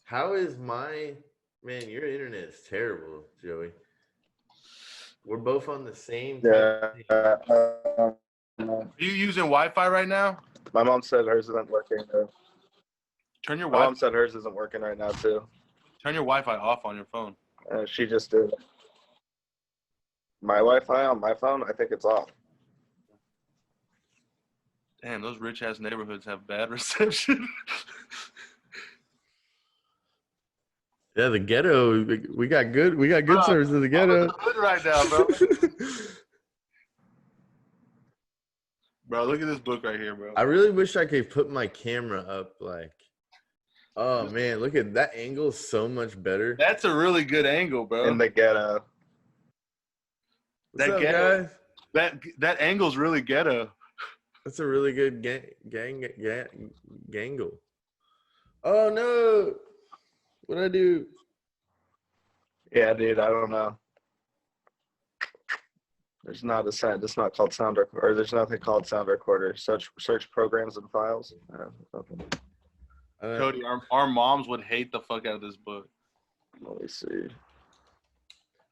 How is man, your internet is terrible, Joey. We're both on the same type of thing. Are you using Wi-Fi right now? My mom said hers isn't working. Turn your My Wi-Fi. mom said hers isn't working right now too. Turn your Wi-Fi off on your phone. She just did. My Wi-Fi on my phone, I think it's off. Damn, those rich ass neighborhoods have bad reception. Yeah, the ghetto. We got good service in the ghetto. I'm in the hood right now, bro. Bro, look at this book right here, bro. I really wish I could put my camera up like. Oh man, look at that angle, so much better. That's a really good angle, bro. In the ghetto. What's up, guys? That angle's really ghetto. That's a really good gangle. Oh no! What'd I do? Yeah, dude, I don't know. There's not a sound. It's not called sound recorder. There's nothing called sound recorder. Search programs and files. Nothing. Cody, our moms would hate the fuck out of this book. Let me see.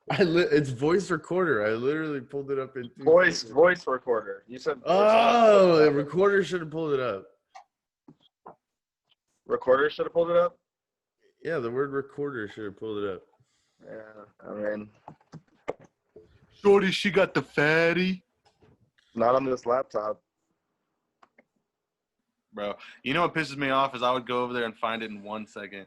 It's voice recorder. I literally pulled it up in voice recorder. You said. Oh, the recorder should have pulled it up. Recorder should have pulled it up. Yeah, the word recorder should have pulled it up. Yeah, I mean. Shorty, she got the fatty. Not on this laptop. Bro, you know what pisses me off is I would go over there and find it in 1 second.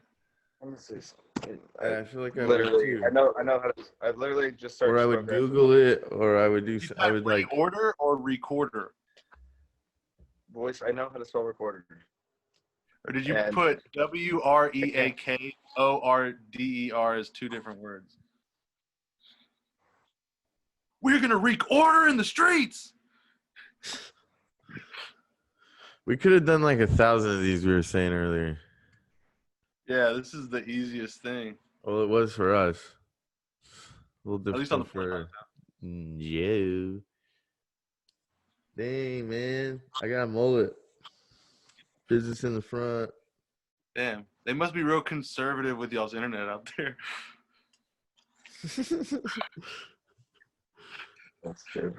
Let me see something. I feel like I literally, would too. I know how to. I literally just searched. Or I would Google it, or I would do. I would like order or recorder. Voice. I know how to spell recorder. Or did you put WREAKORDER as two different words? We're gonna recorder in the streets. We could have done like 1,000 of these we were saying earlier. Yeah, this is the easiest thing. Well, it was for us. A little different. At least on the for you. Dang, man. I got a mullet. Business in the front. Damn. They must be real conservative with y'all's internet out there. That's true.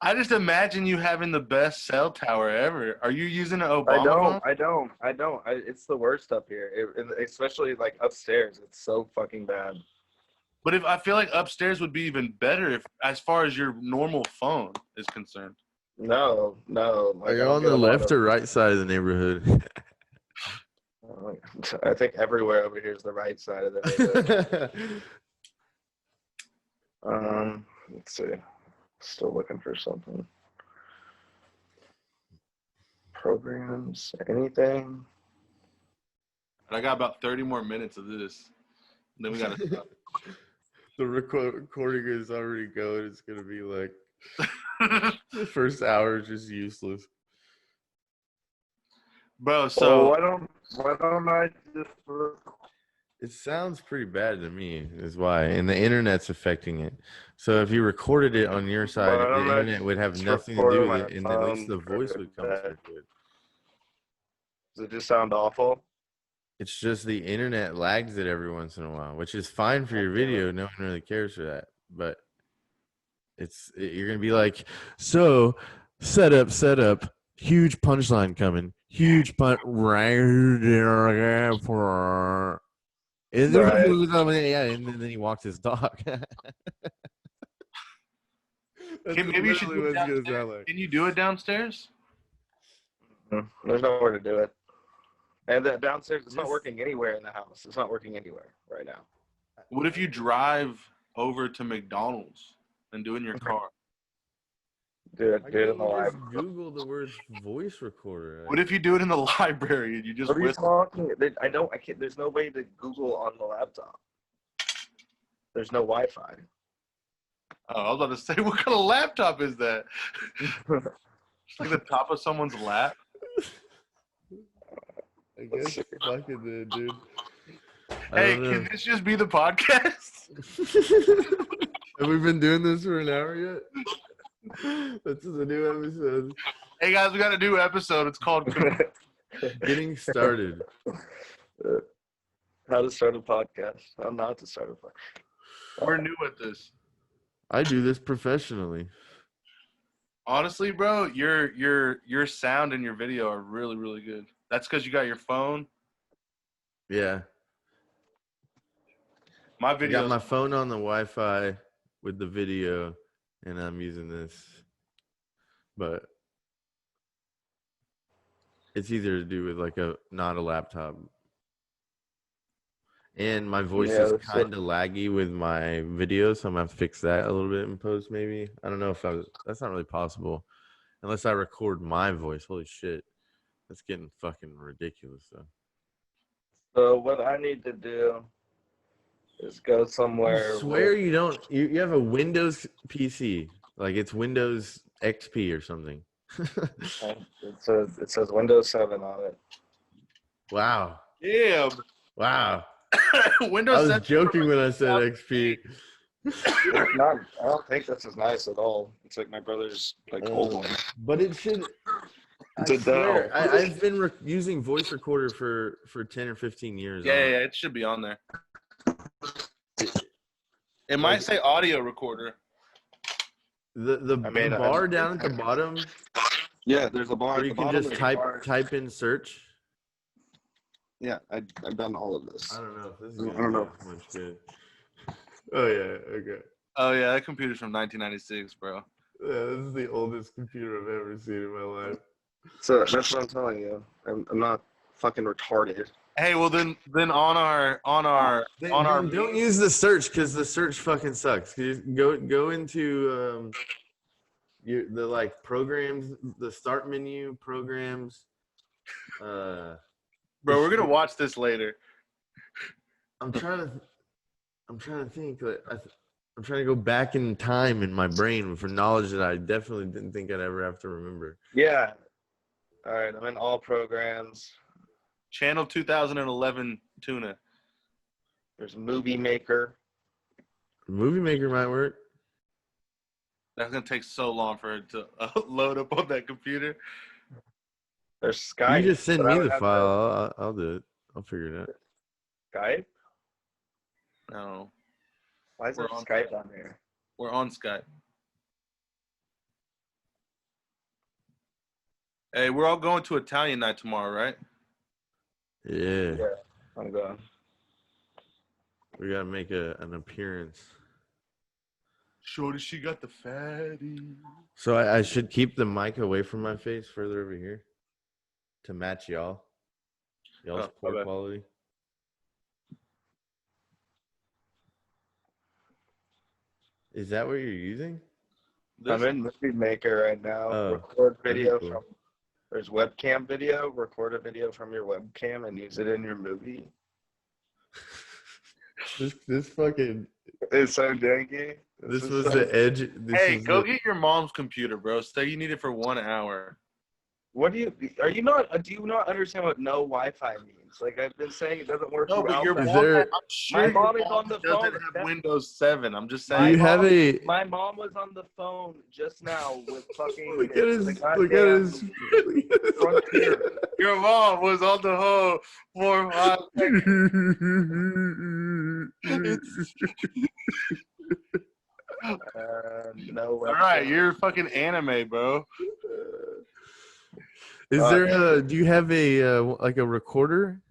I just imagine you having the best cell tower ever. Are you using an Obama phone? I don't. It's the worst up here, especially like upstairs. It's so fucking bad. But if I feel like upstairs would be even better if, as far as your normal phone is concerned. No. Are you on the left or right side of the neighborhood? I think everywhere over here is the right side of the neighborhood. Let's see. Still looking for something. Programs, anything? I got about 30 more minutes of this. Then we got to stop. The recording is already going. It's going to be like the first hour is just useless. Bro, so why don't I just it sounds pretty bad to me is why, and the internet's affecting it. So if you recorded it on your side, the internet would have nothing to do with it, and at least the voice would come through good. Does it just sound awful? It's just the internet lags it every once in a while, which is fine for your video. No one really cares for that, but you're gonna be like, so set up, huge punchline coming, huge punch right for. And then he walked his dog. Maybe you should do it downstairs. Can you do it downstairs? There's nowhere to do it. And the downstairs, it's not working anywhere in the house. It's not working anywhere right now. What if you drive over to McDonald's and do it in your car? Do it in the library. Google the word voice recorder. What if you do it in the library and you just What are you talking? I can't. There's no way to Google on the laptop. There's no Wi-Fi. Oh, I was about to say, what kind of laptop is that? It's like the top of someone's lap. I guess fucking did, dude. Hey, can this just be the podcast? Have we been doing this for an hour yet? This is a new episode. Hey guys, we got a new episode. It's called Getting started. How to start a podcast. How not to start a podcast. We're new at this. I do this professionally. Honestly, bro, your sound and your video are really, really good. That's because you got your phone. Yeah. My I got video. my phone on the Wi-Fi with the video, and I'm using this. But it's easier to do with like not a laptop. And my voice is kind of laggy with my video, so I'm gonna fix that a little bit in post. Maybe I don't know if that's not really possible, unless I record my voice. Holy shit, that's getting fucking ridiculous though. So what I need to do is go somewhere. I swear you don't. You have a Windows PC, like it's Windows XP or something. It says Windows 7 on it. Wow. Yeah. Wow. Windows. I was 7 joking when I said XP. It's not. I don't think this is nice at all. It's like my brother's like old one. But it should. It's a Dell. I've been using voice recorder for 10 or 15 years. Yeah, it should be on there. It might say audio recorder. The bar down at the bottom. Yeah, there's a bar. Where you can just type in search. Yeah, I've done all of this. I don't know if this is. I don't know. Much good. Oh yeah. Okay. Oh yeah, that computer's from 1996, bro. Yeah, this is the oldest computer I've ever seen in my life. So that's what I'm telling you. I'm not fucking retarded. Hey, well then on our don't use the search because the search fucking sucks. Go into the like programs, the start menu programs. Bro, we're gonna watch this later. I'm trying to think. I'm trying to go back in time in my brain for knowledge that I definitely didn't think I'd ever have to remember. Yeah. All right, I'm in all programs. Channel 2011 tuna. There's Movie Maker. Movie Maker might work. That's gonna take so long for it to load up on that computer. There's Skype. You just send me the file. I'll do it. I'll figure it out. Skype? No. Why is there Skype on here? We're on Skype. Hey, we're all going to Italian night tomorrow, right? Yeah. Yeah, I'm going. We gotta make an appearance. Shorty, she got the fatty. So I should keep the mic away from my face further over here to match y'all's poor quality. Is that what you're using? I'm in Movie Maker right now. Record video from. There's webcam video. Record a video from your webcam and use it in your movie. This fucking. It's so janky. This was the edge. Hey, go get your mom's computer, bro. Say you need it for 1 hour. What do you not understand what no Wi-Fi means? Like I've been saying, it doesn't work. No, but your mom, I'm sure my mom is on the phone. Doesn't have Windows 7. I'm just saying. My mom was on the phone just now with fucking. Look at his. Frontier. Your mom was on the phone for 5 seconds. No. All right, you're fucking anime, bro. Is there do you have a like a recorder?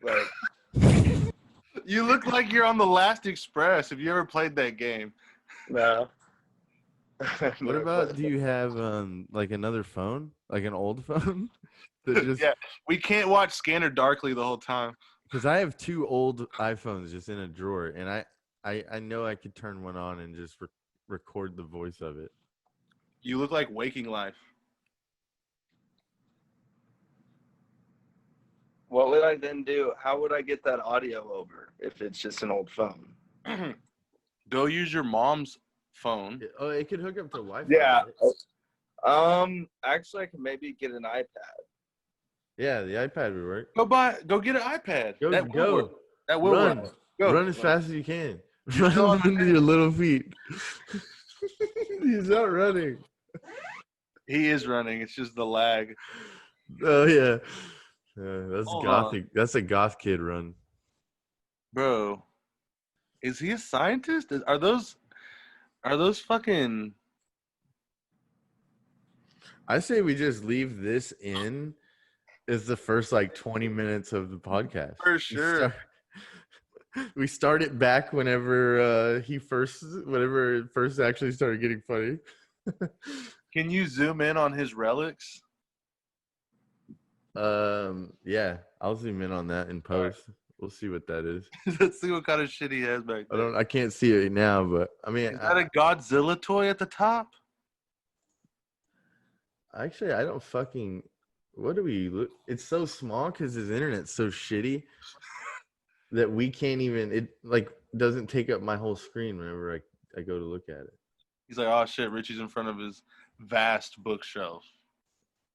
Like, you look like you're on the Last Express. Have you ever played that game? No. What about, do you have like another phone, like an old phone? That just... Yeah, we can't watch Scanner Darkly the whole time. Because I have 2 old iPhones just in a drawer, and I know I could turn one on and just record the voice of it. You look like Waking Life. What would I then do? How would I get that audio over if it's just an old phone? Go use your mom's phone. Oh, it could hook up to Wi-Fi. Yeah. Right? Actually, I can maybe get an iPad. Yeah, the iPad would work. Go get an iPad. Go. That will work. Go. Run as fast as you can. Run into your little feet. He's not running. He is running. It's just the lag. Oh yeah. That's Hold gothic. That's a goth kid run. Bro, is he a scientist? Are those fucking... I say we just leave this in as the first like 20 minutes of the podcast. For sure. We start it back whenever whenever it first actually started getting funny. Can you zoom in on his relics? Yeah, I'll zoom in on that in post. Right. We'll see what that is. Let's see what kind of shit he has back there. I can't see it now, but I mean, is that a Godzilla toy at the top? Actually, I don't fucking. What do we look? It's so small because his internet's so shitty that we can't even. It like doesn't take up my whole screen whenever I go to look at it. He's like, oh shit, Richie's in front of his vast bookshelf.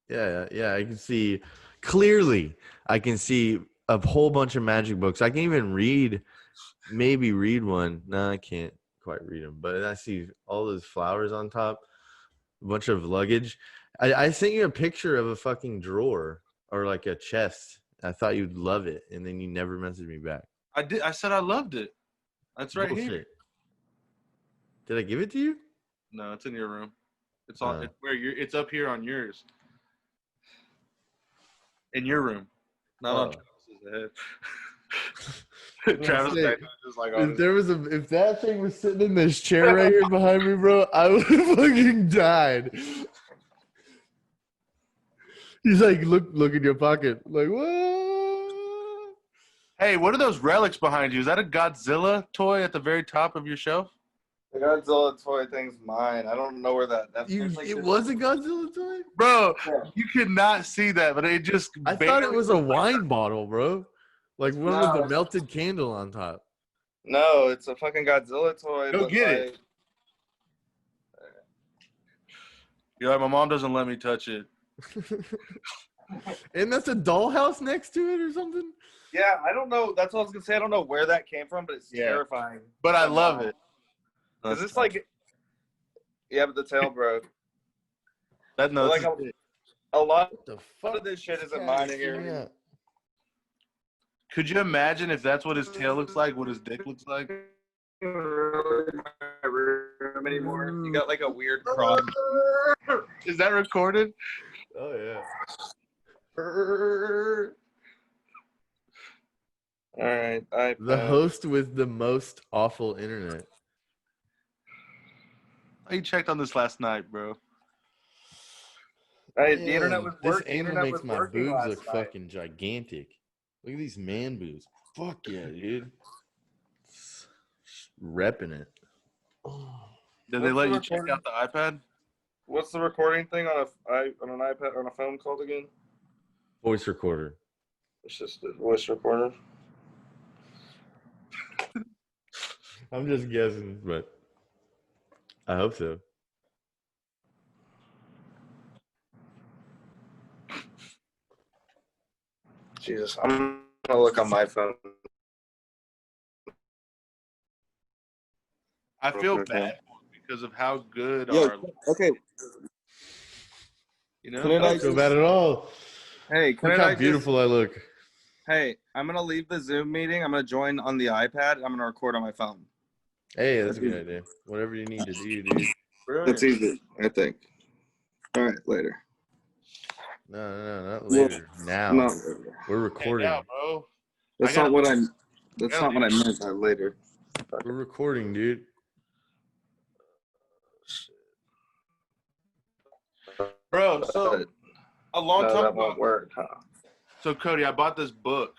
Yeah, I can see clearly. I can see a whole bunch of magic books. I can even maybe read one. No, I can't quite read them. But I see all those flowers on top, a bunch of luggage. I sent you a picture of a fucking drawer or like a chest. I thought you'd love it, and then you never messaged me back. I did. I said I loved it. That's right here. Did I give it to you? No, it's in your room. It's on. It's where it's up here on yours. In your room, not on Travis's head. Travis just like, if that thing was sitting in this chair right here behind me, bro, I would have fucking died. He's like, look in your pocket. Like, what? Hey, what are those relics behind you? Is that a Godzilla toy at the very top of your shelf? The Godzilla toy thing's mine. I don't know where it was a Godzilla toy? Bro, yeah. You could not see that, but it just... I thought it was a wine bottle, bro. Like one with a melted candle on top. No, it's a fucking Godzilla toy. Go get it. You're like, my mom doesn't let me touch it. And that's a dollhouse next to it or something? Yeah, I don't know. That's what I was going to say. I don't know where that came from, but it's terrifying. But I love it. Because it's like... Yeah, but the tail broke. That knows. Like a lot of this shit isn't mine here. Yeah. Could you imagine if that's what his tail looks like, what his dick looks like? Anymore. You got like a weird cross. Is that recorded? Oh yeah. All right. The host with the most awful internet. I checked on this last night, bro. The internet was working. This angle makes my boobs look fucking gigantic. Look at these man boobs. Fuck yeah, dude. Repping it. Did they let you check out the iPad? What's the recording thing on an iPad, on a phone called again? Voice recorder. It's just a voice recorder. I'm just guessing, but I hope so. Jesus, I'm gonna look on my phone. I feel bad because of how good our... Okay. You know? I don't feel bad at all. Hey, look how beautiful I look. Hey, I'm gonna leave the Zoom meeting. I'm gonna join on the iPad. I'm gonna record on my phone. Hey, that's a good idea. Whatever you need to do, dude. Brilliant. That's easy, I think. All right, later. No, not later. Now. Not later. We're recording. Hey, now, bro. That's not what I meant by later. We're recording, dude. Bro, so a long time that ago. Won't work, huh? So Cody, I bought this book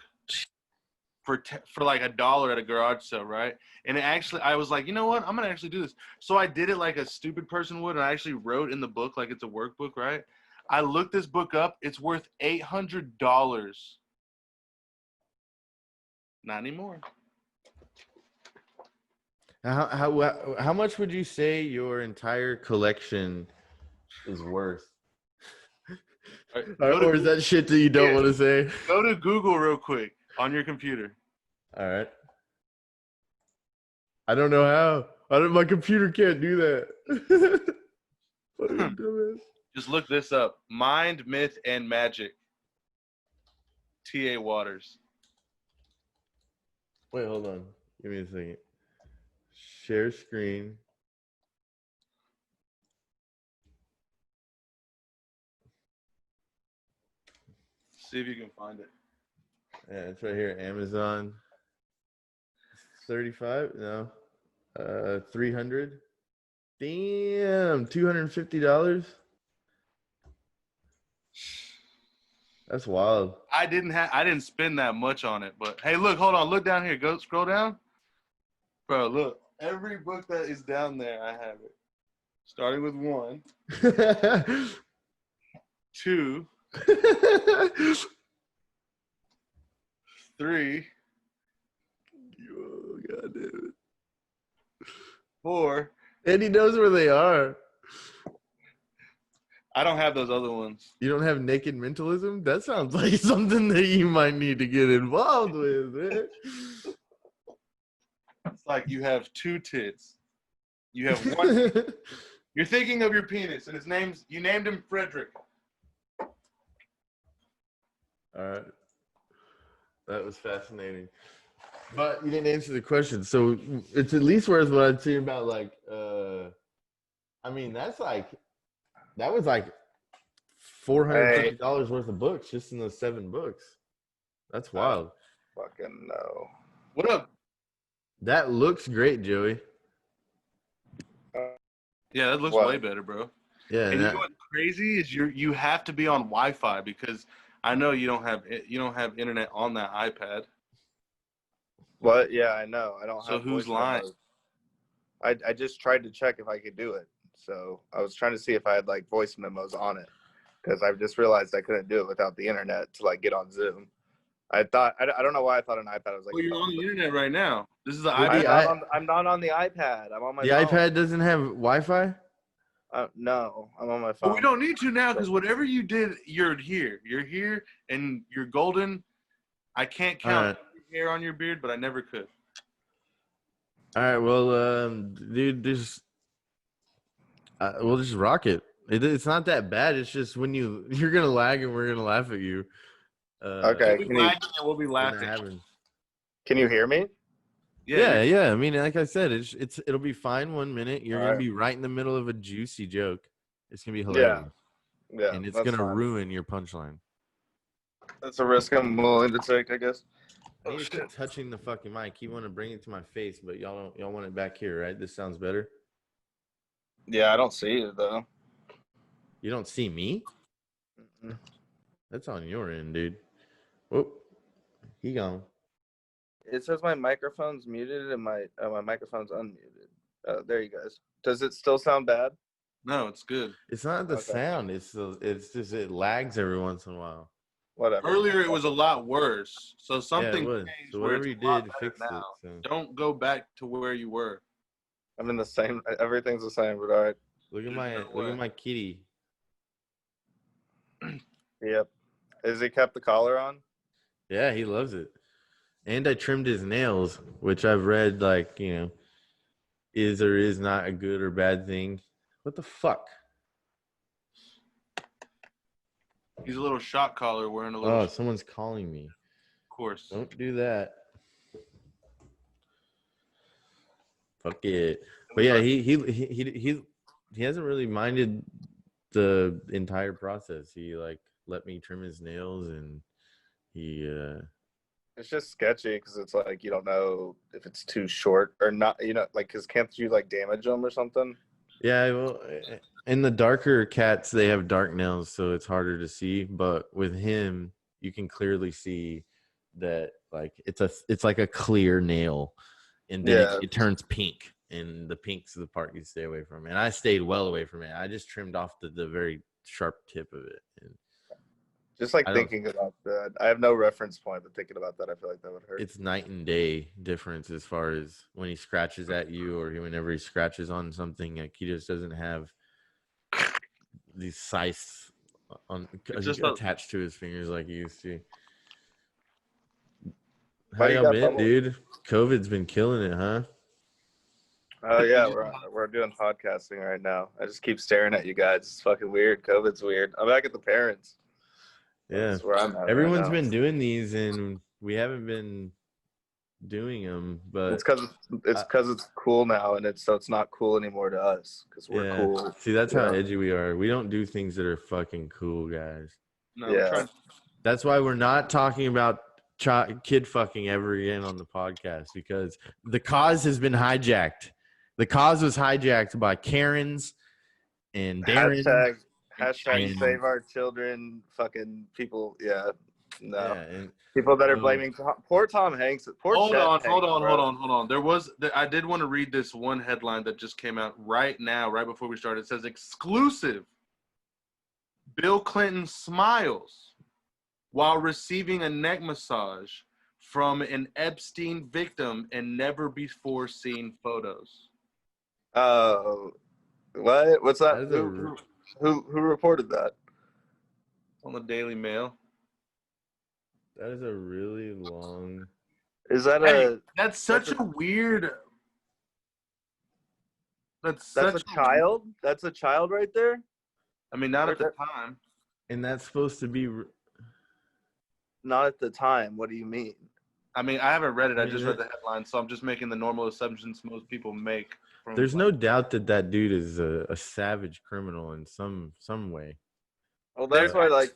for like $1 at a garage sale, right? And it actually, I was like, you know what? I'm gonna actually do this. So I did it like a stupid person would, and I actually wrote in the book like it's a workbook, right? I looked this book up. It's worth $800. Not anymore. How much would you say your entire collection is worth? Or is that shit that you don't want to say? Go to Google real quick on your computer. All right. I don't know how. My computer can't do that. Just look this up. Mind, Myth, and Magic. T.A. Waters. Wait, hold on. Give me a second. Share screen. See if you can find it. Yeah, it's right here. Amazon. 35? No. 300. Damn, $250. That's wild. I didn't spend that much on it, but hey, look, hold on, look down here. Go scroll down. Bro, look. Every book that is down there, I have it. Starting with 1, 2, 3, Oh, God damn it. 4. And he knows where they are. I don't have those other ones. You don't have naked mentalism? That sounds like something that you might need to get involved with, man. It's like you have 2 tits. You have 1. You're thinking of your penis, and you named him Frederick. All right. That was fascinating. But you didn't answer the question. So it's at least worth what I'd seen about I mean, that was like $450 worth of books just in those 7 books. That's wild. Fucking no. What up? That looks great, Joey. Yeah, that looks What? way better, bro. Yeah. And you know what's crazy is you have to be on Wi-Fi because I know you don't have internet on that iPad. What? Yeah, I know. I don't So have who's voice lying? memos. I just tried to check if I could do it. So I was trying to see if I had like voice memos on it because I just realized I couldn't do it without the internet to like get on Zoom. I don't know why I thought an iPad was like. Well, you're on the internet right now. This is the Well, iPad. I'm not on the iPad. I'm on my the phone. iPad doesn't have Wi-Fi? No, I'm on my phone. But we don't need to now because whatever you did, you're here. You're here, and you're golden. I can't count every hair on your beard, but I never could. All right, well, dude, we'll just rock it. It's not that bad. It's just when you're gonna lag and we're gonna laugh at you. Okay. We'll be laughing. Can you hear me? Yeah. I mean, like I said, it'll be fine 1 minute. You're All gonna right. be right in the middle of a juicy joke. It's gonna be hilarious. Yeah. And it's that's gonna fine. ruin your punchline. That's a risk I'm willing to take, I guess. I need to keep touching the fucking mic. You want to bring it to my face, but y'all want it back here, right? This sounds better. Yeah, I don't see it though. You don't see me? Mm-mm. That's on your end, dude. Whoop. He gone. It says my microphone's muted and my microphone's unmuted. There you guys. Does it still sound bad? No, it's good. It's not the Okay. sound. It's just it lags every once in a while. Whatever. Earlier, it was a lot worse. So something Yeah, it was. changed So where whatever it's you a lot did, better fix now. it. So. Don't go back to where you were. I'm in the same. Everything's the same, but all right. Look at my kitty. Yep. Has he kept the collar on? Yeah, he loves it. And I trimmed his nails, which I've read is or is not a good or bad thing. What the fuck? He's a little shot collar wearing a little. Oh, someone's calling me. Of course. Don't do that. Fuck it. But yeah, he hasn't really minded the entire process. He let me trim his nails, and he It's just sketchy because it's like you don't know if it's too short or not. Because can't you damage them or something? Yeah, well, in the darker cats, they have dark nails, so it's harder to see. But with him, you can clearly see that it's like a clear nail, and then it turns pink, and the pink's the part you stay away from. And I stayed well away from it. I just trimmed off the very sharp tip of it. And just thinking about that, I have no reference point, but thinking about that, I feel like that would hurt. It's night and day difference as far as when he scratches at you or whenever he scratches on something. Like he just doesn't have these scythes attached to his fingers like he used to. How y'all been, dude? COVID's been killing it, huh? Oh yeah, we're doing podcasting right now. I just keep staring at you guys. It's fucking weird. COVID's weird. I'm back at the parents. Yeah, That's where I'm at everyone's right now. been doing these, and we haven't been doing them. But It's because it's cool now, and it's not cool anymore to us because we're cool. See, that's how edgy we are. We don't do things that are fucking cool, guys. No, we're trying. That's why we're not talking about kid fucking ever again on the podcast, because the cause has been hijacked. The cause was hijacked by Karens and Darren. Hashtag save our children. Fucking people. Yeah. No. Yeah, and people that are blaming poor Tom Hanks. Hold on. I did want to read this one headline that just came out right now, right before we started. It says exclusive. Bill Clinton smiles while receiving a neck massage from an Epstein victim in never before seen photos. What? What's that? Who reported that? On the Daily Mail. That is a really long. Is that that's such a weird. That's a child. That's a child right there. I mean, not at the time. And that's supposed to be. Not at the time. What do you mean? I mean, I haven't read it. I just read the headline, so I'm just making the normal assumptions most people make. There's no doubt that dude is a savage criminal in some way. Well, that's why,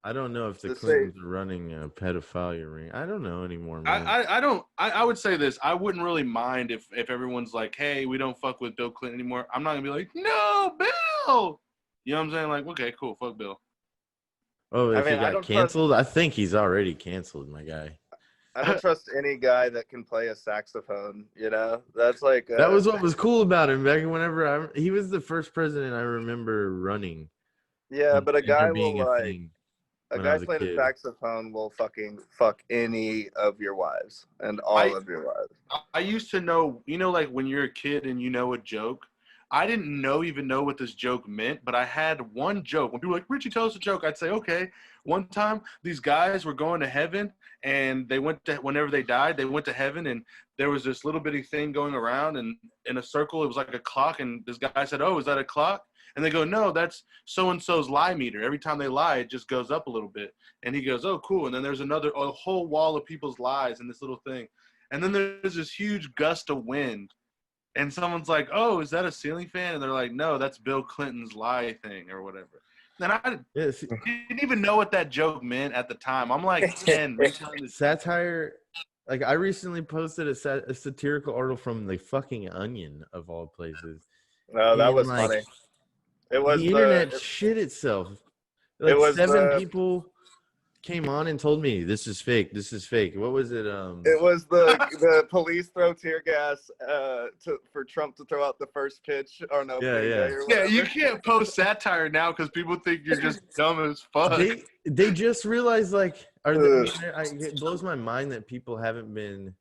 I don't know if the Clintons are running a pedophilia ring. I don't know anymore, man. I would say this. I wouldn't really mind if everyone's like, hey, we don't fuck with Bill Clinton anymore. I'm not going to be like, no, Bill. You know what I'm saying? Like, okay, cool. Fuck Bill. Oh, if he got canceled? I think he's already canceled, my guy. I don't trust any guy that can play a saxophone, you know? That's like... that was what was cool about him back whenever he was the first president I remember running. Yeah, but a guy will, a guy playing a saxophone will fucking fuck any of your wives and all of your wives. I used to know, like when you're a kid and you know a joke, I didn't even know what this joke meant, but I had one joke. When people were like, Richie, tell us a joke, I'd say, okay. One time, these guys were going to heaven, and whenever they died, they went to heaven, and there was this little bitty thing going around, and in a circle, it was like a clock, and this guy said, oh, is that a clock? And they go, no, that's so-and-so's lie meter. Every time they lie, it just goes up a little bit. And he goes, oh, cool. And then there's a whole wall of people's lies in this little thing. And then there's this huge gust of wind. And someone's like, oh, is that a ceiling fan? And they're like, no, that's Bill Clinton's lie thing or whatever. And I didn't even know what that joke meant at the time. I'm like 10. Satire. Like, I recently posted a satirical article from the fucking Onion, of all places. Oh, that was funny. It was the internet shit itself. Like, it was 7 people came on and told me this is fake. This is fake. What was it? It was the police throw tear gas for Trump to throw out the first pitch or no? Yeah. You can't post satire now because people think you're just dumb as fuck. They just realized it blows my mind that people haven't been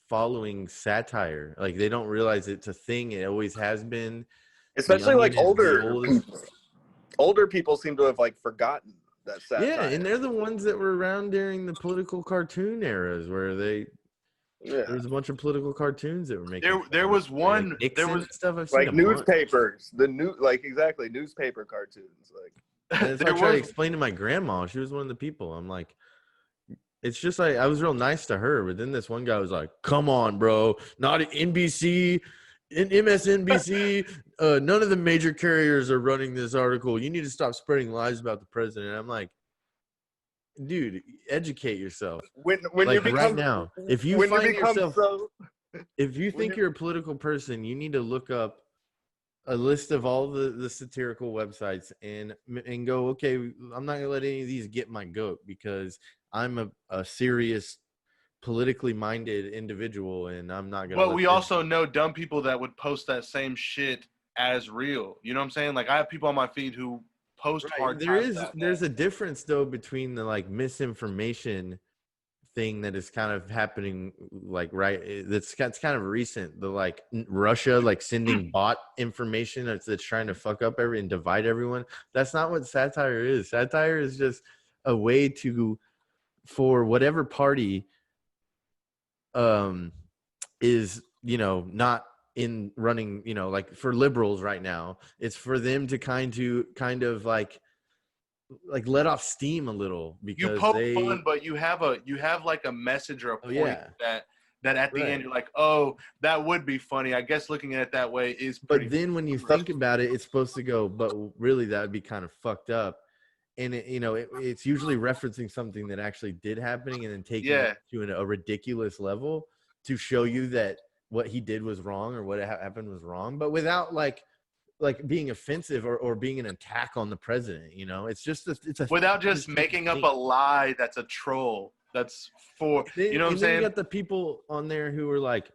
following satire. Like, they don't realize it's a thing. It always has been. Especially like older people seem to have forgotten that satire. Yeah, and they're the ones that were around during the political cartoon eras where there was a bunch of political cartoons that were making. There was one. There was stuff I've seen newspapers. Newspaper cartoons. That's what I tried to explain to my grandma. She was one of the people. I'm like, it's just like I was real nice to her, but then this one guy was like, "Come on, bro, not NBC." In MSNBC, none of the major carriers are running this article. You need to stop spreading lies about the president. I'm like, dude, educate yourself. When you become, right now, if you find yourself, if you think you're a political person, you need to look up a list of all the satirical websites and go, okay, I'm not gonna let any of these get my goat because I'm a serious politically minded individual and I'm not gonna. But we also know dumb people that would post that same shit as real. You know what I'm saying? Like, I have people on my feed who post hard. There's a difference though between the misinformation thing that is kind of happening that's kind of recent. The Russia sending bot information that's trying to fuck up and divide everyone. That's not what satire is. Satire is just a way for whatever party is not in running, like for liberals right now. It's for them to kind of like let off steam a little You because poke fun, but you have like a message or a point yeah. that at the Right. end you're like, oh, that would be funny. I guess looking at it that way is pretty. But then when you think about it, it's supposed to go, but really that would be kind of fucked up. And it's usually referencing something that actually did happening and then taking it to a ridiculous level to show you that what he did was wrong or what happened was wrong, but without like being offensive or being an attack on the president. It's just without just making up a lie that's a troll. That's for you know what I'm saying. You got the people on there who are like,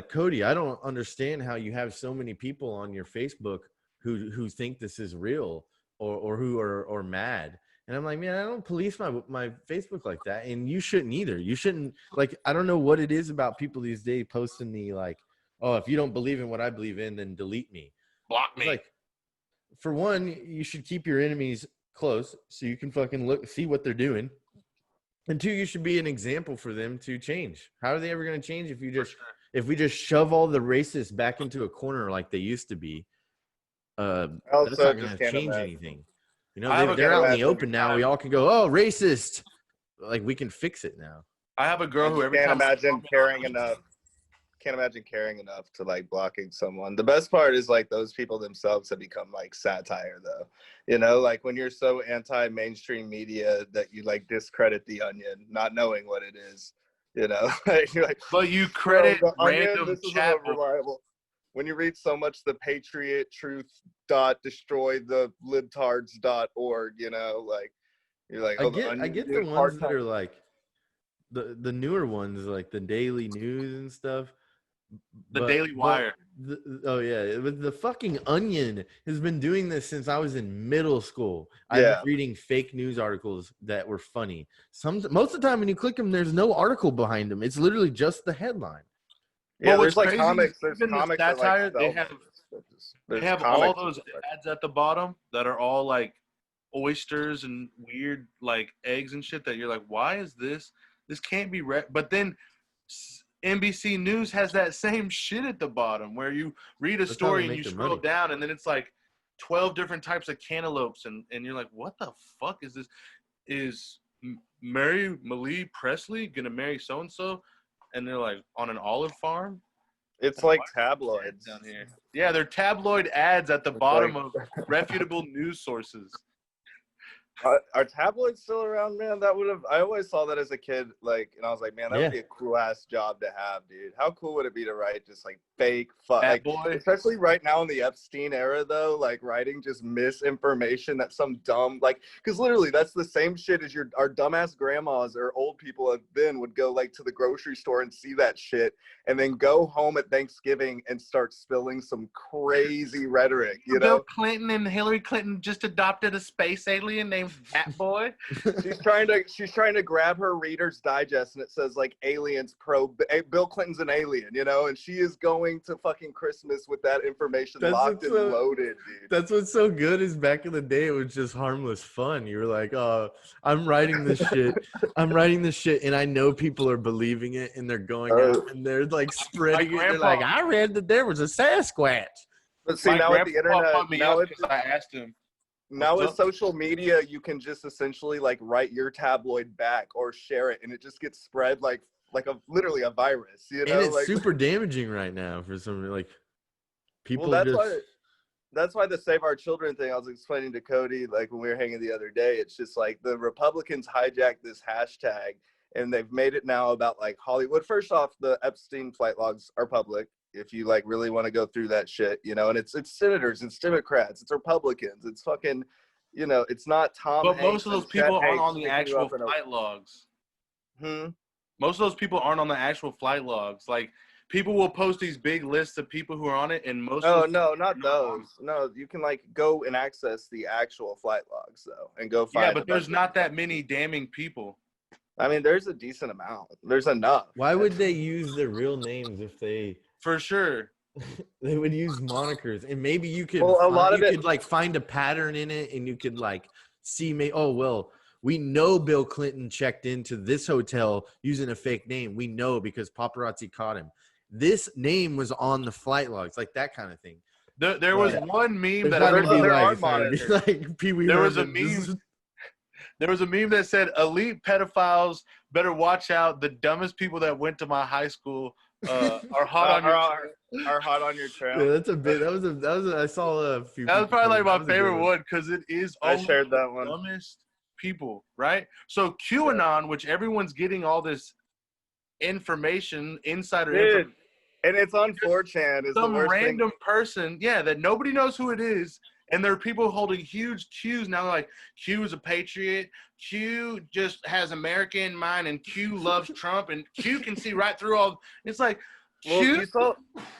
Cody, I don't understand how you have so many people on your Facebook who think this is real or who are mad. And I'm like, man, I don't police my Facebook like that, and you shouldn't either. You shouldn't, like, I don't know what it is about people these days posting the like, oh, if you don't believe in what I believe in, then delete me. Block me. Like, for one, you should keep your enemies close so you can fucking see what they're doing. And two, you should be an example for them to change. How are they ever going to change if we just shove all the racists back into a corner like they used to be? That's not going to change anything. They're out in the open now. We all can go, oh, racist. Like, we can fix it now. I have a girl who every can't time imagine caring enough. Can't imagine caring enough to like blocking someone. The best part is like those people themselves have become like satire though. Like when you're so anti-mainstream media that you like discredit the Onion, not knowing what it is. You're like, but you credit random Onion, this chat. Is reliable. When you read so much the Patriot Truth destroy the libtards.org, like you're like, I get the ones that are like the newer ones, like the Daily News and stuff. The Daily Wire. The fucking Onion has been doing this since I was in middle school. I've been reading fake news articles that were funny. Most of the time when you click them, there's no article behind them. It's literally just the headline. Yeah, there's like comics. There's comics that satire, like they have all those ads at the bottom that are all like oysters and weird like eggs and shit that you're like, why is this? This can't be but then NBC News has that same shit at the bottom where you read a story and you scroll down and then it's like 12 different types of cantaloupes and you're like, what the fuck is this? Is Malie Presley gonna marry so-and-so? And they're like on an olive farm? It's like tabloids down here. Yeah, they're tabloid ads at the bottom of reputable news sources. Are tabloids still around, man? I always saw that as a kid, like, and I was like, man, that would be a cool ass job to have, dude. How cool would it be to write just like fake especially right now in the Epstein era, though, like writing just misinformation that some dumb, like, because literally that's the same shit as our dumbass grandmas or old people would go like to the grocery store and see that shit and then go home at Thanksgiving and start spilling some crazy rhetoric, Bill Clinton and Hillary Clinton just adopted a space alien named Fat Boy. She's trying to grab her Reader's Digest and it says like aliens Bill Clinton's an alien, and she is going to fucking Christmas with that information locked and loaded, dude. That's what's so good is back in the day it was just harmless fun. You were like, oh, I'm writing this shit and I know people are believing it and they're going out and they're like spreading it. They're like, I read that there was a Sasquatch. But see, now with the internet, I asked him. Now with social media, you can just essentially like write your tabloid back or share it, and it just gets spread like literally a virus. And it's super damaging right now for some like people. Well, that's why the Save Our Children thing I was explaining to Cody, like when we were hanging the other day. It's just like the Republicans hijacked this hashtag, and they've made it now about like Hollywood. First off, the Epstein flight logs are public. If you like really want to go through that shit, and it's senators, it's Democrats, it's Republicans, it's fucking, it's not Tom. But Hanks most of those people aren't on the actual flight logs. Most of those people aren't on the actual flight logs. Like people will post these big lists of people who are on it, and most. Oh no, not those. No, you can like go and access the actual flight logs though, and go find. Yeah, but there's not that many damning people. I mean, there's a decent amount. There's enough. Why would they use their real names if they? For sure. They would use monikers, and maybe you could could like find a pattern in it, and you could like see we know Bill Clinton checked into this hotel using a fake name. We know because paparazzi caught him. this name was on the flight logs, like that kind of thing. There was one meme There's that not I gonna be there like, are it's not gonna be monitors. like Pee Wee There was a Herman. This is- There was a meme that said, "Elite pedophiles better watch out. The dumbest people that went to my high school are hot on your." Are hot on your trail. Yeah, that's a bit. That was a. I saw a few. That was people probably like post- that my was a good favorite one because it is I only shared that the one. dumbest people, right? So QAnon, which everyone's getting all this information, insider information. Dude, and it's on 4chan. Is the Some worst random person, that nobody knows who it is, and there are people holding huge Qs now. They're like, Q is a patriot, Q just has America in mind, and Q loves Trump, and Q can see right through all. It's like, Well, Q.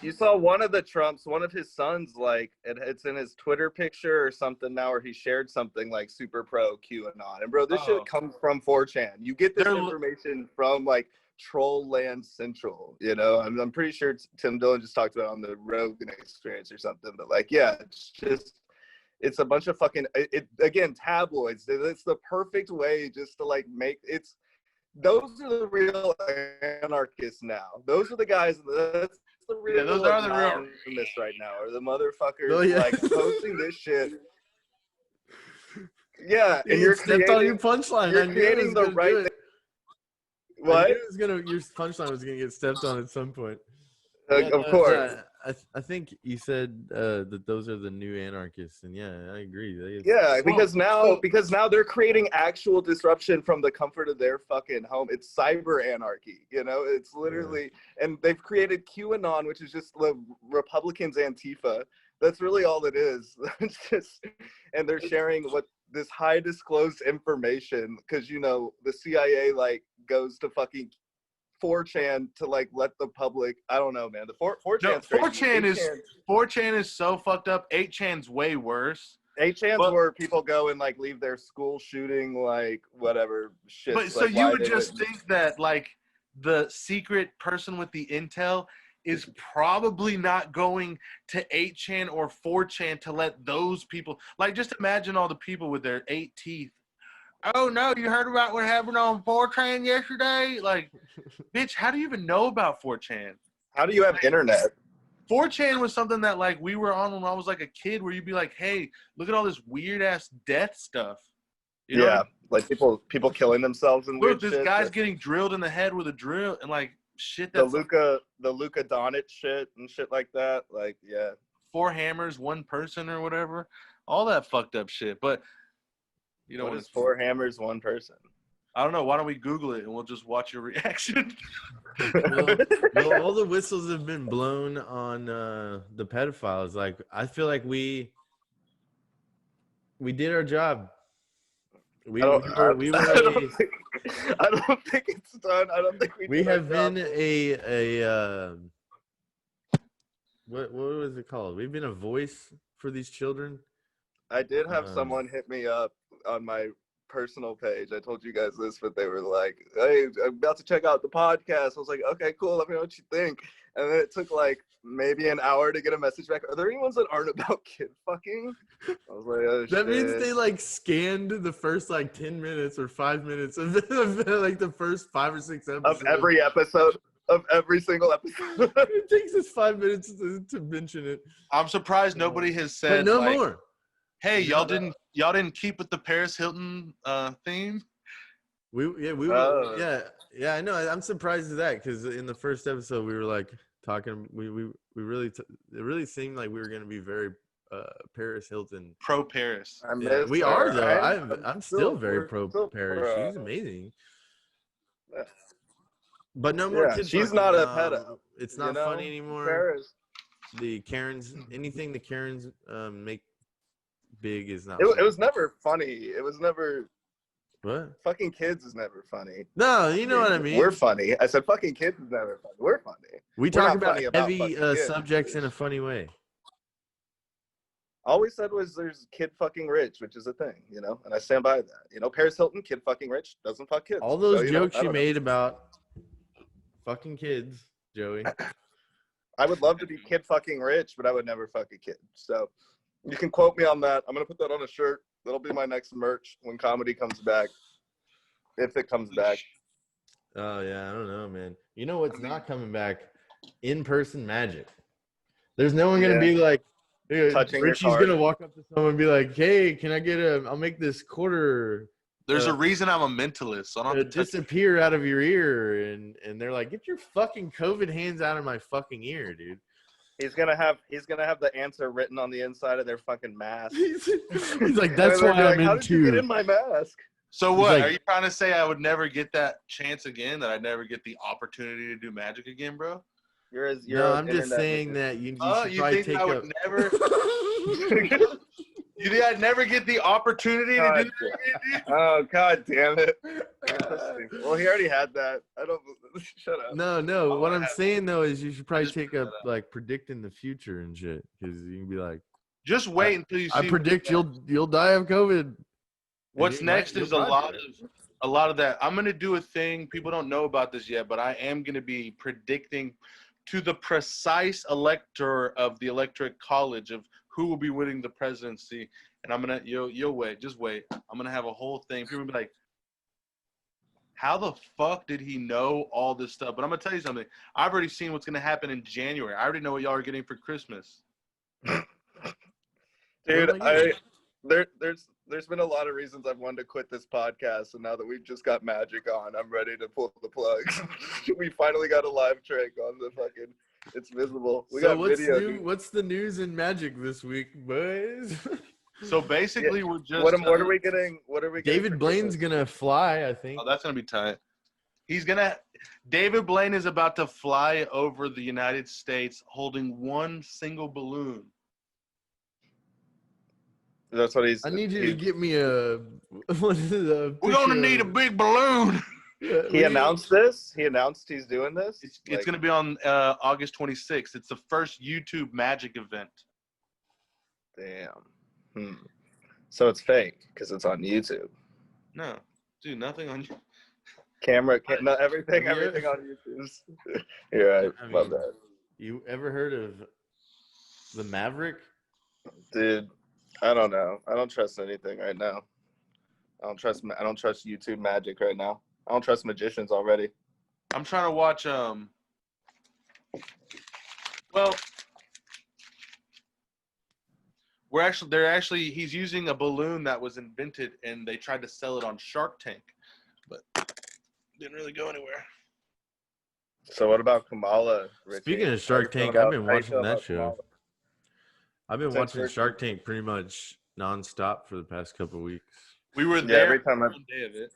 you saw one of the Trumps, one of his sons, like it's in his Twitter picture or something now, where he shared something like super pro QAnon. And bro, this shit comes from 4chan. You get this information from like Troll Land Central. You know, I'm pretty sure Tim Dillon just talked about it on the Rogan Experience or something. But like, yeah, it's a bunch of fucking again tabloids. It's the perfect way just to like make it's. Those are the real anarchists now. Those are the guys. That's the real. Yeah, those are the real anarchists right now. Or the motherfuckers like posting this shit. Yeah, and you're stepped on your punchline. You're creating the right thing. What? Your punchline was gonna get stepped on at some point. Of course. I think you said that those are the new anarchists, and yeah, I agree. Because now they're creating actual disruption from the comfort of their fucking home. It's cyber anarchy, you know. It's literally, and they've created QAnon, which is just the Republicans Antifa. That's really all it is. It's just, and they're sharing what this high disclosed information because you know the CIA like goes to fucking 4chan to like let the public. I don't know, man. The 4chan is so fucked up. 8chan's way worse. 8chan's where people go and like leave their school shooting like whatever shit. But so you would just think that like the secret person with the intel is probably not going to 8chan or 4chan to let those people like just imagine all the people with their 8 teeth. Oh no, you heard about what happened on 4chan yesterday? Like, bitch, how do you even know about 4chan? How do you have internet? 4chan was something that like we were on when I was like a kid where you'd be like, hey, look at all this weird ass death stuff. You know like people killing themselves and weird shit. This guy's getting drilled in the head with a drill and like shit that's the Luka Doncic shit and shit like that. Like, yeah. 4 hammers, 1 person or whatever. All that fucked up shit. But you know what is 4 hammers, 1 person? I don't know. Why don't we Google it and we'll just watch your reaction? well, all the whistles have been blown on the pedophiles. Like, I feel like we did our job. I don't think it's done. I don't think we have been what was it called? We've been a voice for these children. I did have someone hit me up on my personal page. I told you guys this, but they were like, hey, I'm about to check out the podcast. I was like, okay, cool. Let me know what you think. And then it took like maybe an hour to get a message back. Are there any ones that aren't about kid fucking? I was like, oh, that means they like scanned the first like 10 minutes or 5 minutes of like the first 5 or 6 episodes. Of every episode. Of every single episode. It takes us 5 minutes to mention it. I'm surprised nobody has said but no more. Hey, y'all didn't keep with the Paris Hilton theme? Yeah, I know. I'm surprised at that because in the first episode we were like talking. We really it really seemed like we were going to be very Paris Hilton pro Paris. We are though. I'm still very pro Paris. She's amazing. But no more kids. She's not a pedo. It's not funny anymore. Paris. The Karens, anything the Karens make big is not. It was never funny. It was never. What? Fucking kids is never funny. No, you know what I mean. We're funny. I said fucking kids is never funny. We're funny. We talk about heavy subjects in a funny way. All we said was there's kid fucking rich, which is a thing, you know, and I stand by that. You know, Paris Hilton, kid fucking rich, doesn't fuck kids. All those jokes you made about fucking kids, Joey. I would love to be kid fucking rich, but I would never fuck a kid. So you can quote me on that. I'm going to put that on a shirt. That'll be my next merch when comedy comes back. If it comes back. Oh, yeah. I don't know, man. You know what's not coming back? in-person magic. There's no one gonna be like, touching your Richie's card. gonna walk up to someone and be like, "Hey, can I get I'll make this quarter There's a reason I'm a mentalist, so I don't have to touch disappear out of your ear," and they're like, "Get your fucking COVID hands out of my fucking ear, dude." He's gonna have the answer written on the inside of their fucking mask. He's like, "That's why I'm How in did you get too." in my mask? So what? like- Are you trying to say I would never get that chance again? That I'd never get the opportunity to do magic again, bro? No, I'm just saying that you should probably think take I would never? You think I'd never get the opportunity to do that? Oh, god damn it! Well, he already had that. I don't. Shut up. No. What I'm saying though is you should probably take up like predicting the future and shit, because you can be like, just wait until you see. I predict you'll die of COVID. What's next is a lot of that. I'm gonna do a thing. People don't know about this yet, but I am gonna be predicting to the precise elector of the electorate college of who will be winning the presidency. And I'm gonna you'll wait, just wait. I'm gonna have a whole thing. People will be like, how the fuck did he know all this stuff? But I'm gonna tell you something. I've already seen what's gonna happen in January. I already know what y'all are getting for Christmas. Dude, there's been a lot of reasons I've wanted to quit this podcast, and now that we've just got magic on, I'm ready to pull the plug. We finally got a live trick on the fucking. It's visible. We got video. Dude. What's the news in magic this week, boys? So basically, we're just. What are we getting? What are we? David Blaine's gonna fly, I think. Oh, that's gonna be tight. David Blaine is about to fly over the United States holding one single balloon. That's what he's. I need you to get me a. We're gonna need a big balloon. He announced this. He announced he's doing this. It's gonna be on August 26th. It's the first YouTube magic event. Damn. So it's fake because it's on YouTube. No, dude, nothing on camera. No, everything on YouTube. You're right. Love that. You ever heard of the Maverick? Dude, I don't know. I don't trust anything right now. I don't trust YouTube magic right now. I don't trust magicians already. I'm trying to watch he's using a balloon that was invented and they tried to sell it on Shark Tank, but didn't really go anywhere. So what about Kamala, Ritchy? Speaking of Shark Tank, I've been watching that show. Kamala? I've been watching Shark Tank pretty much nonstop for the past couple of weeks. We were there every time one day of it.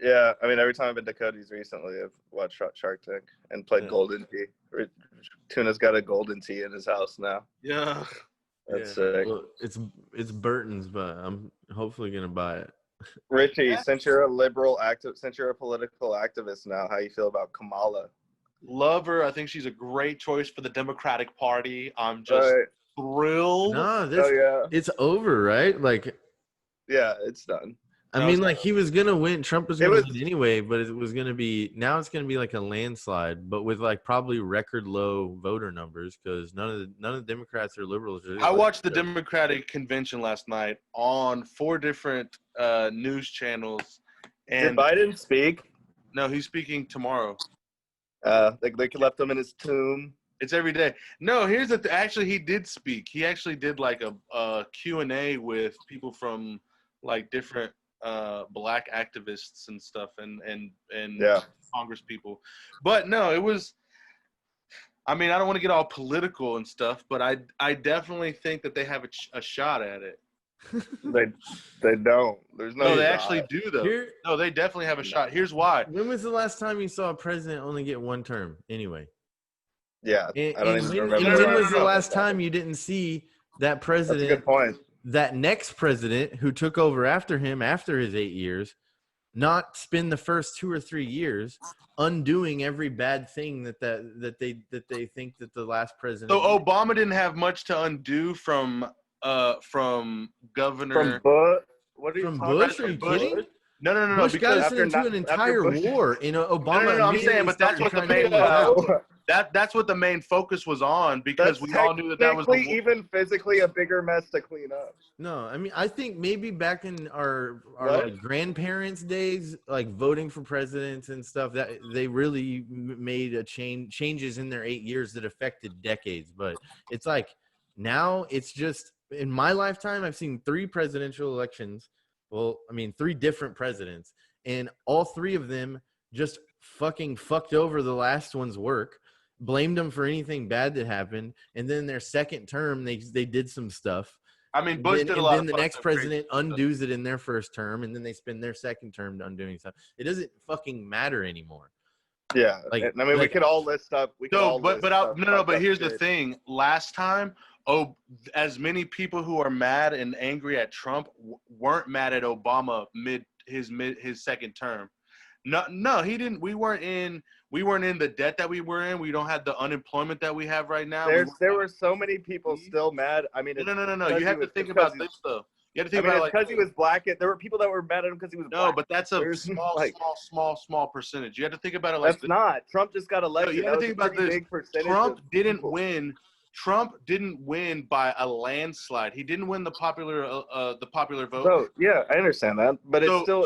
Yeah, I mean, every time I've been to Cody's recently, I've watched Shark Tank and played Golden Tea. Tuna's got a Golden Tea in his house now. Yeah. That's sick. Well, it's Burton's, but I'm hopefully gonna buy it. Ritchy, since you're a political activist now, how you feel about Kamala? Love her. I think she's a great choice for the Democratic Party. I'm just thrilled. No, it's over, right? Like, yeah, it's done. I mean, like, he was gonna win. Trump was gonna win anyway, but it's gonna be like a landslide, but with like probably record low voter numbers because none of the Democrats or liberals. I watched the Democratic convention last night on 4 different news channels. And did Biden speak? No, he's speaking tomorrow. They left him in his tomb. It's every day. No, here's the actually he did speak. He actually did like a Q&A with people from like different black activists and stuff and Congress people. But no, it was, I mean, I don't want to get all political and stuff, but I definitely think that they have a shot at it. They don't. There's no. No, they actually do though. No, they definitely have a shot. Here's why. When was the last time you saw a president only get one term? Anyway. Yeah. I don't even remember. When was the last time you didn't see that president? That's a good point. That next president who took over after him after his 8 years, not spend the first 2 or 3 years undoing every bad thing that they think that the last president. So Obama didn't have much to undo from governor. From Bush? Are you kidding? No. Bush got us into an entire war. You know, Obama. No, I'm saying, but that's what the main was. That's what the main focus was on, because we all knew that was even physically a bigger mess to clean up. No, I mean, I think maybe back in our What? like grandparents' days, like voting for presidents and stuff, that they really made a changes in their 8 years that affected decades. But it's like now it's just in my lifetime, I've seen 3 presidential elections. Well, I mean, 3 different presidents, and all 3 of them just fucking fucked over the last one's work, blamed them for anything bad that happened, and then their second term, they did some stuff. I mean, Bush did a lot. And then the next president undoes it in their first term, and then they spend their second term undoing stuff. It doesn't fucking matter anymore. Yeah, like, I mean, we could all list up. But here's the thing. Last time, as many people who are mad and angry at Trump weren't mad at Obama his second term. No, he didn't. We weren't in the debt that we were in. We don't have the unemployment that we have right now. There were so many people still mad. I mean, no. You have to think about this though. You have to think about it because he was black. There were people that were mad at him because he was black. No, but that's a small percentage. You have to think about it like that's not. Trump just got elected. You have to think about this. Trump didn't win by a landslide. He didn't win the popular vote. So yeah, I understand that, but so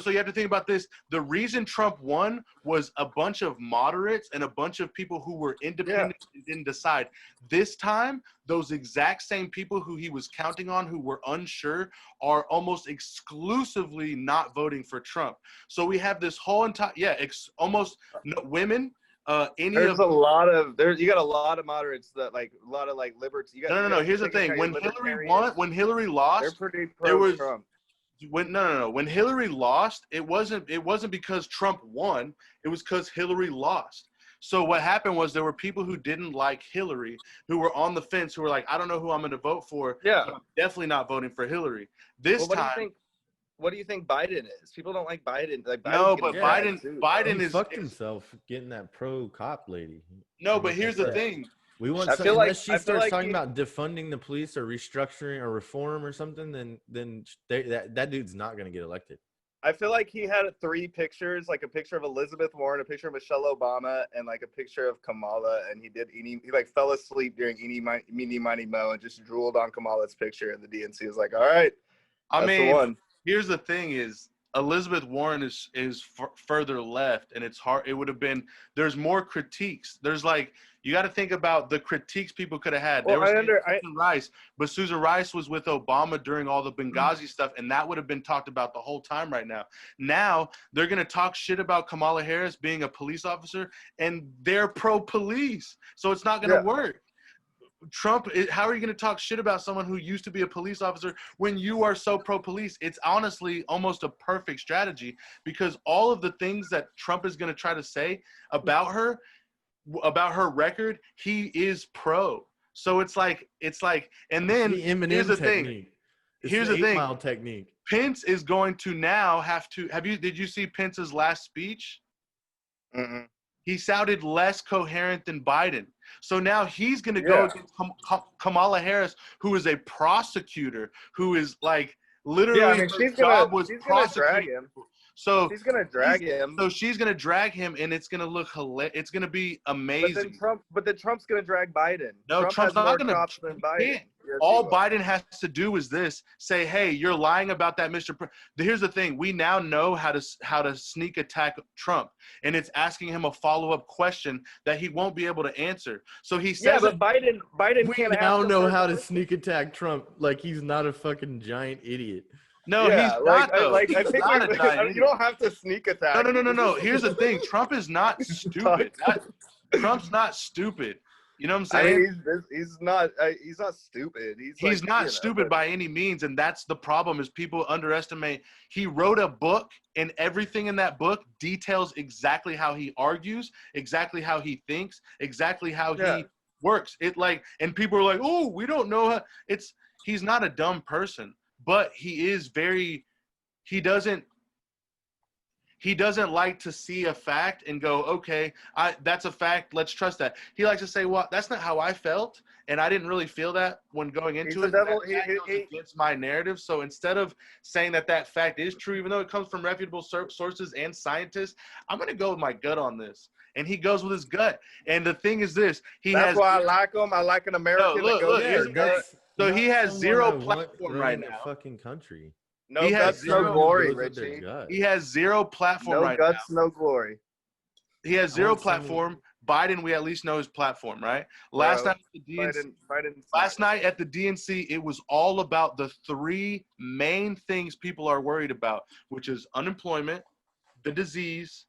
you have to think about this. The reason Trump won was a bunch of moderates and a bunch of people who were independent and didn't decide. This time, those exact same people who he was counting on, who were unsure, are almost exclusively not voting for Trump. So we have this whole entire women. You got a lot of moderates that like a lot of like liberals. No. Here's the thing: when Hillary lost, they're pretty pro-Trump. When Hillary lost, it wasn't because Trump won. It was because Hillary lost. So what happened was there were people who didn't like Hillary, who were on the fence, who were like, I don't know who I'm going to vote for. Yeah, I'm definitely not voting for Hillary What do you think Biden is? People don't like Biden. Biden is fucked himself getting that pro cop lady. No, but here's the thing. We want unless she starts talking about defunding the police or restructuring or reform or something, then that dude's not going to get elected. I feel like he had 3 pictures, like a picture of Elizabeth Warren, a picture of Michelle Obama, and like a picture of Kamala. And he like fell asleep during Meeny Miny Mo and just drooled on Kamala's picture. And the DNC was like, all right, that's the one. Here's the thing: is Elizabeth Warren is further left, and it's hard. It would have been. There's more critiques. There's like you got to think about the critiques people could have had. Well, Susan Rice, but Susan Rice was with Obama during all the Benghazi stuff, and that would have been talked about the whole time. Right now, they're gonna talk shit about Kamala Harris being a police officer, and they're pro-police, so it's not gonna work. Trump, how are you going to talk shit about someone who used to be a police officer when you are so pro-police? It's honestly almost a perfect strategy, because all of the things that Trump is going to try to say about her record, he is pro. So it's like, and then here's the thing. Here's the thing. 8 Mile technique. Pence is going to now have to. Did you see Pence's last speech? Mm-mm. He sounded less coherent than Biden. So now he's going to go against Kamala Harris, who is a prosecutor, who is like literally her job was prosecuting. So she's going to drag him. So she's going to drag him, and it's going to look hilarious. It's going to be amazing. But then Trump's going to drag Biden. No, Trump's not going to. Biden. All Biden has to do is say, hey, you're lying about that, Mr. Here's the thing. We now know how to sneak attack Trump, and it's asking him a follow-up question that he won't be able to answer. So he says, but Biden we now know how to sneak attack Trump like he's not a fucking giant idiot. No, he's not, though. I think you don't have to sneak attack. No. Here's the thing. Trump is not stupid. Trump's not stupid. You know what I'm saying? He's not stupid. He's not stupid by any means, and that's the problem. Is people underestimate. He wrote a book, and everything in that book details exactly how he argues, exactly how he thinks, exactly how he works. And people are like, "Oh, we don't know how." He's not a dumb person, but he is very. he doesn't like to see a fact and go, okay, that's a fact. Let's trust that. He likes to say, well, that's not how I felt. And I didn't really feel that when going into it. That goes against my narrative. So instead of saying that fact is true, even though it comes from reputable sources and scientists, I'm going to go with my gut on this. And he goes with his gut. And the thing is this. That's why I like him. I like an American that goes with his gut. So he has zero platform right now. Fucking country. No guts, no glory, Ritchy. He has zero platform right now. No guts, no glory. He has zero platform. Biden, we at least know his platform, right? Last night at the DNC, it was all about the 3 main things people are worried about, which is unemployment, the disease,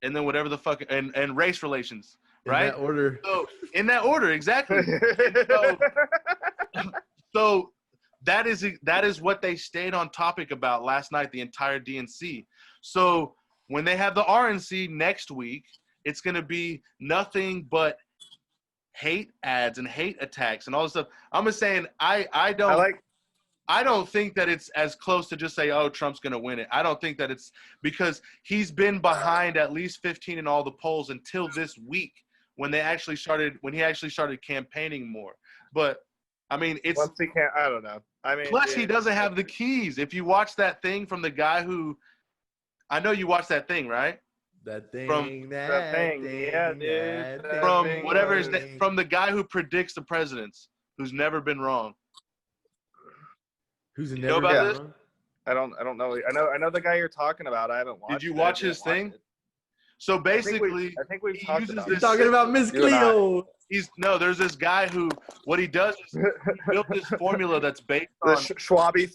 and then whatever the fuck, and race relations, right? In that order. So, in that order, exactly. So that is what they stayed on topic about last night, the entire DNC. So when they have the RNC next week, it's going to be nothing but hate ads and hate attacks and all this stuff. I'm just saying I don't think that it's as close to just say, oh, Trump's going to win it. I don't think that it's because he's been behind at least 15 in all the polls until this week when he actually started campaigning more. But I mean, it's once he can't. I don't know. I mean, plus he doesn't have the keys. If you watch that thing from the guy who, I know you watched that thing, right? That thing, yeah, dude. Whatever his name, from the guy who predicts the presidents, who's never been wrong. Who's never know about been this? wrong? I don't know. I know the guy you're talking about. I haven't watched. Did you watch his thing? So basically, I think we've talked about. You're talking about Miss Cleo. There's this guy who, what he does is he built this formula that's based on Schwabi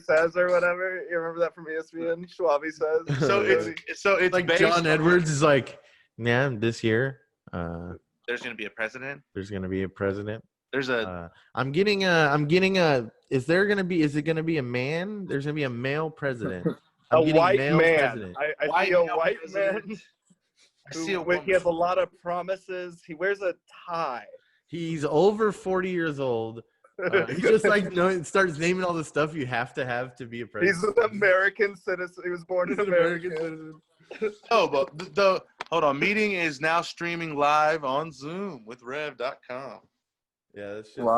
says or whatever. You remember that from ESPN? Schwabi says. So it's like based John Edwards is like, yeah, this year, there's gonna be a president. There's gonna be a president. There's a. I'm getting a. Is it gonna be a man? There's gonna be a male president. A white man. President. I see a white man. He has a lot of promises. He wears a tie. He's over 40 years old. He's just like starts naming all the stuff you have to be a president. He's an American citizen. He was born an American citizen. Oh, but hold on. Meeting is now streaming live on Zoom with Rev.com. Yeah, that's just.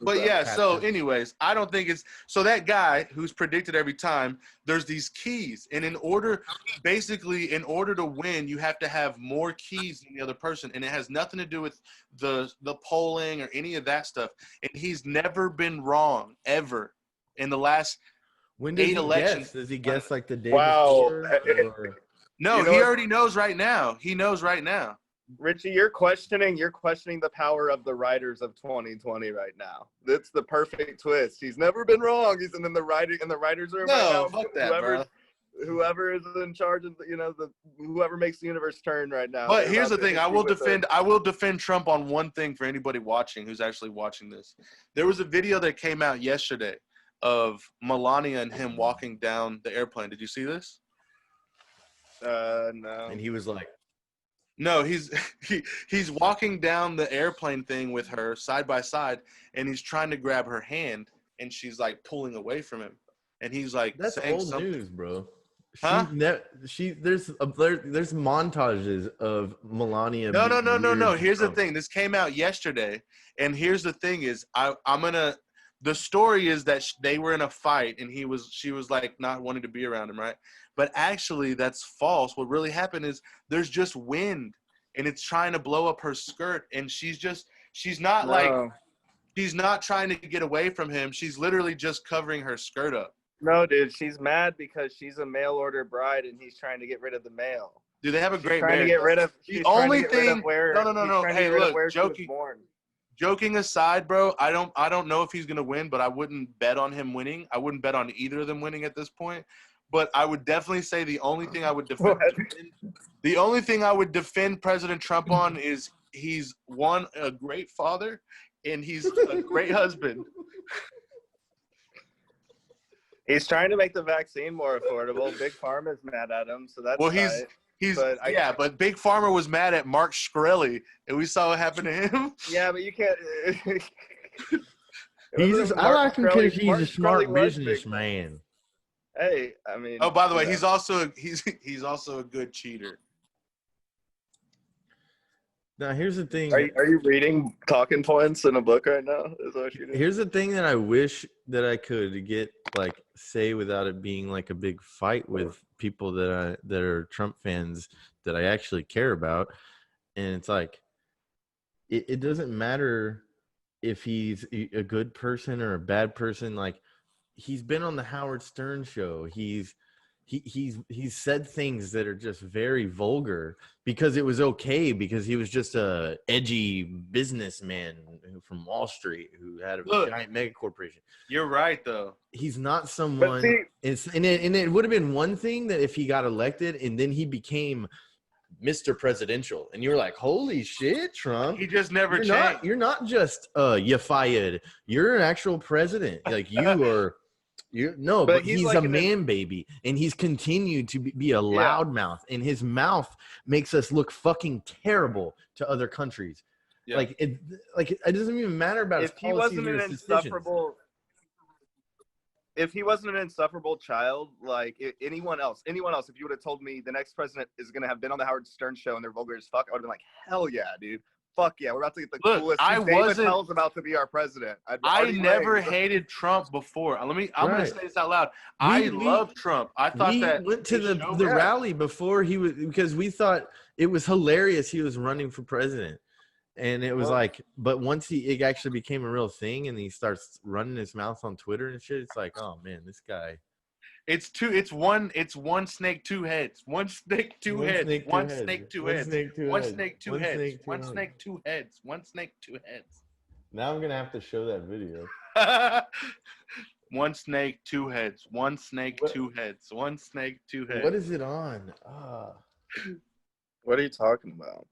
But yeah, so anyways, I don't think it's so that guy who's predicted every time, there's these keys. And in order to win, you have to have more keys than the other person. And it has nothing to do with the polling or any of that stuff. And he's never been wrong, ever, in the last 8 elections. Does he guess like the day before? No, he already knows right now. He knows right now. Ritchy, you're questioning the power of the writers of 2020 right now. That's the perfect twist. He's never been wrong. He's in the writers room. No, right now. Fuck that, bro. Whoever is in charge of whoever makes the universe turn right now. But here's the thing: I will defend Trump on one thing for anybody watching who's actually watching this. There was a video that came out yesterday of Melania and him walking down the airplane. Did you see this? No. And he was like. No, he's walking down the airplane thing with her side by side, and he's trying to grab her hand, and she's like pulling away from him, and he's like, "That's saying old something. News, bro." Huh? There's montages of Melania. No. Here's the thing. This came out yesterday, and here's the thing: is the story is that they were in a fight, and she was like not wanting to be around him, right? But actually, that's false. What really happened is there's just wind, and it's trying to blow up her skirt, and she's not trying to get away from him. She's literally just covering her skirt up. No, dude, she's mad because she's a mail order bride, and he's trying to get rid of the mail. Do they have a great marriage? The only thing. No. Hey, look, joking aside, bro, I don't know if he's gonna win, but I wouldn't bet on him winning. I wouldn't bet on either of them winning at this point. But I would definitely say the only thing I would defend President Trump on is he's a great father and he's a great husband. He's trying to make the vaccine more affordable. Big Pharma's mad at him, so that's but Big Pharma was mad at Mark Shkreli, and we saw what happened to him. Yeah, but you can't. I like him because he's a smart businessman. Hey, I mean. Oh, by the way, he's also a good cheater. Now, here's the thing. Are you reading talking points in a book right now? Is that what you're doing? Here's the thing that I wish that I could get say without it being like a big fight with people that are Trump fans that I actually care about, and it's like it doesn't matter if he's a good person or a bad person. Like, he's been on the Howard Stern show. He's said things that are just very vulgar because it was okay, because he was just a edgy businessman from Wall Street who had a giant mega corporation. You're right, though. He's not someone. And it would have been one thing that if he got elected and then he became Mr. Presidential, and you're like, holy shit, Trump. He just never changed. You're not just you fired. You're an actual president. Like, you are. But he's like a man baby, and he's continued to be a loudmouth, and his mouth makes us look fucking terrible to other countries. Yeah. Like, it doesn't even matter about his policies or his decisions. If he wasn't an insufferable child, like anyone else, if you would have told me the next president is going to have been on the Howard Stern show and they're vulgar as fuck, I would have been like, hell yeah, dude. Fuck yeah, we're about to get the coolest. David Hell's about to be our president. I never hated Trump before. I'm going to say this out loud. I love Trump. I thought we went to the rally before he was, because we thought it was hilarious he was running for president. And it was but once it actually became a real thing and he starts running his mouth on Twitter and shit, it's like, oh man, this guy. It's one snake, two heads. One snake, two heads. One snake, two heads. One snake, two heads. One snake, two heads. One snake, two heads. Now I'm gonna have to show that video. One snake, two heads. One snake, two heads. One snake, two heads. What is it on? What are you talking about?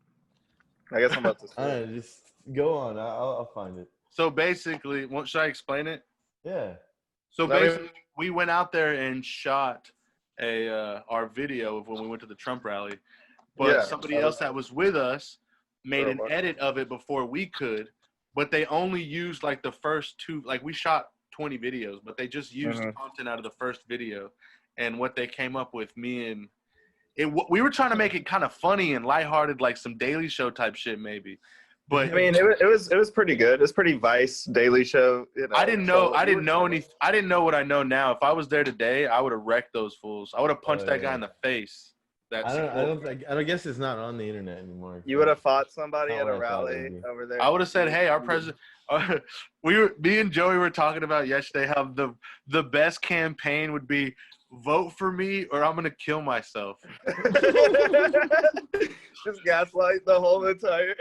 I guess I'm about to say. Just go on. I'll find it. So basically, should I explain it? Yeah. So basically, we went out there and shot our video of when we went to the Trump rally, but somebody else that was with us made an edit of it before we could, but they only used like the first two. Like, we shot 20 videos, but they just used content out of the first video, and what they came up with, we were trying to make it kind of funny and lighthearted, like some Daily Show type shit, maybe. But I mean, it was pretty good. It was pretty Vice, Daily Show. You know, I didn't know what I know now. If I was there today, I would have wrecked those fools. I would have punched that guy in the face. I don't guess it's not on the internet anymore. You would have fought somebody at a rally over there. I would have said, "Hey, our president." Me and Joey were talking about yesterday how the best campaign would be, vote for me or I'm gonna kill myself. Just gaslight the whole entire.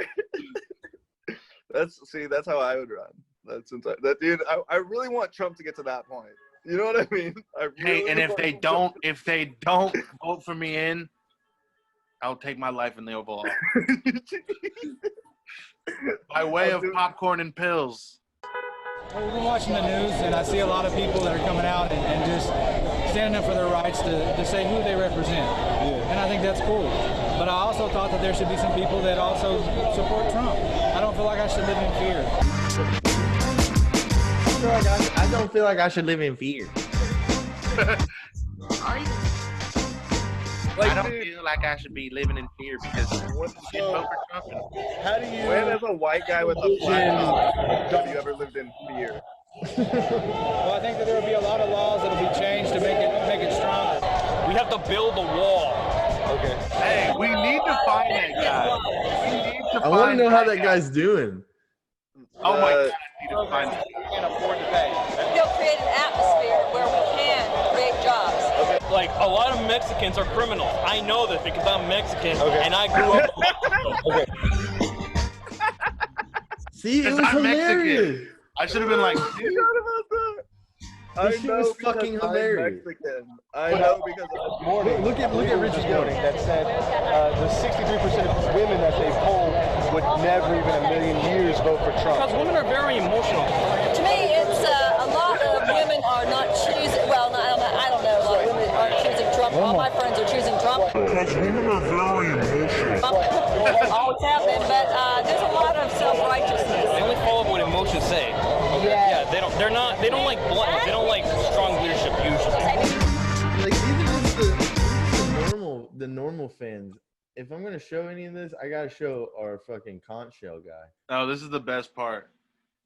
That's how I would run. Dude. I really want Trump to get to that point. You know what I mean? If they don't vote for me I'll take my life in the Oval Office. By way of popcorn and pills. Well, we've been watching the news, and I see a lot of people that are coming out and just standing up for their rights to say who they represent. Yeah. And I think that's cool. But I also thought that there should be some people that also support Trump. I don't feel like I should live in fear. I don't feel like I should live in fear. I don't feel like I should be living in fear because vote for Trump. How do you? When, as a white guy with a black have you ever lived in fear? Well, I think that there will be a lot of laws that will be changed to make it stronger. We have to build a wall. Okay. Hey, we need to find that guy. I want to know how that guy's doing. Oh my God, I need to find him. Can't afford to pay. He'll create an atmosphere where we can create jobs. Okay. Like, a lot of Mexicans are criminals. I know this because I'm Mexican and I grew up. Okay. See, it was hilarious. Mexican. I should have been like, You forgot about that. This shit was fucking hilarious. I know because Look at Ritchy that said the 63% of women that they polled would never even a million years vote for Trump. Because women are very emotional. To me, it's a lot of women are not choosing, well, I don't know, a lot of women aren't choosing Trump. All my friends are choosing Trump. Because women are very emotional. Always have been, but there's a lot of self-righteousness. They only follow what emotions say. Yeah. Yeah, they don't like bluntness. They don't like strong leadership usually. the normal fans. If I'm gonna show any of this, I gotta show our fucking conch shell guy. Oh, this is the best part.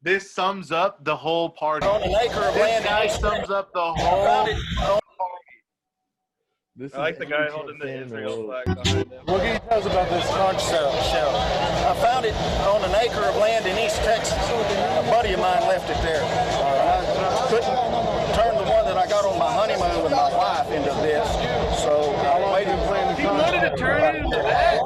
This sums up the whole party. On an acre of This land. guy sums up the whole. This I like is the guy every holding the fan in Israel world. flag behind him. What can you tell us about this conch shell? I found it on an acre of land in East Texas. A buddy of mine left it there. I couldn't turn the one that I got on my honeymoon with my wife into this, so I waited. He wanted to turn it into that.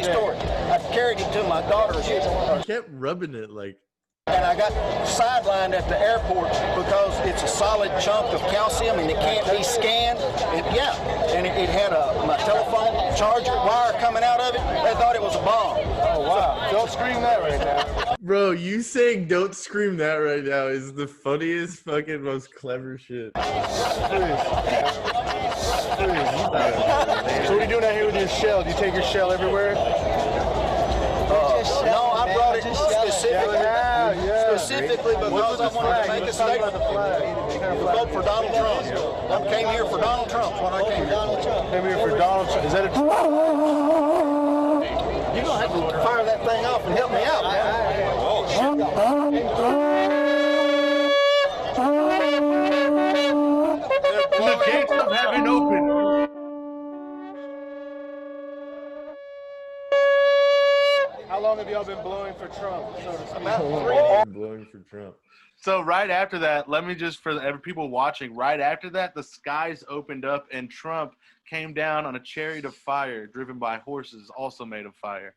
Story. I carried it to my daughter's. I kept rubbing it like. And I got sidelined at the airport because it's a solid chunk of calcium and it can't be scanned. And it had my telephone charger wire coming out of it. They thought it was a bomb. Oh, wow. Don't scream that right now. Bro, you saying "don't scream that" right now is the funniest, fucking, most clever shit. So what are you doing out here with your shell? Do you take your shell everywhere? No, I brought it specifically because I wanted to make a statement. Vote for Donald Trump. I came here for Donald Trump when I came here. Came here for Donald Trump. Is that a... You're going to have to fire that thing off and help me out, The gates of heaven open. How long have y'all been blowing for Trump, so to speak? Blowing for Trump. So right after that, let me just, for the people watching, right after that, the skies opened up and Trump came down on a chariot of fire driven by horses also made of fire.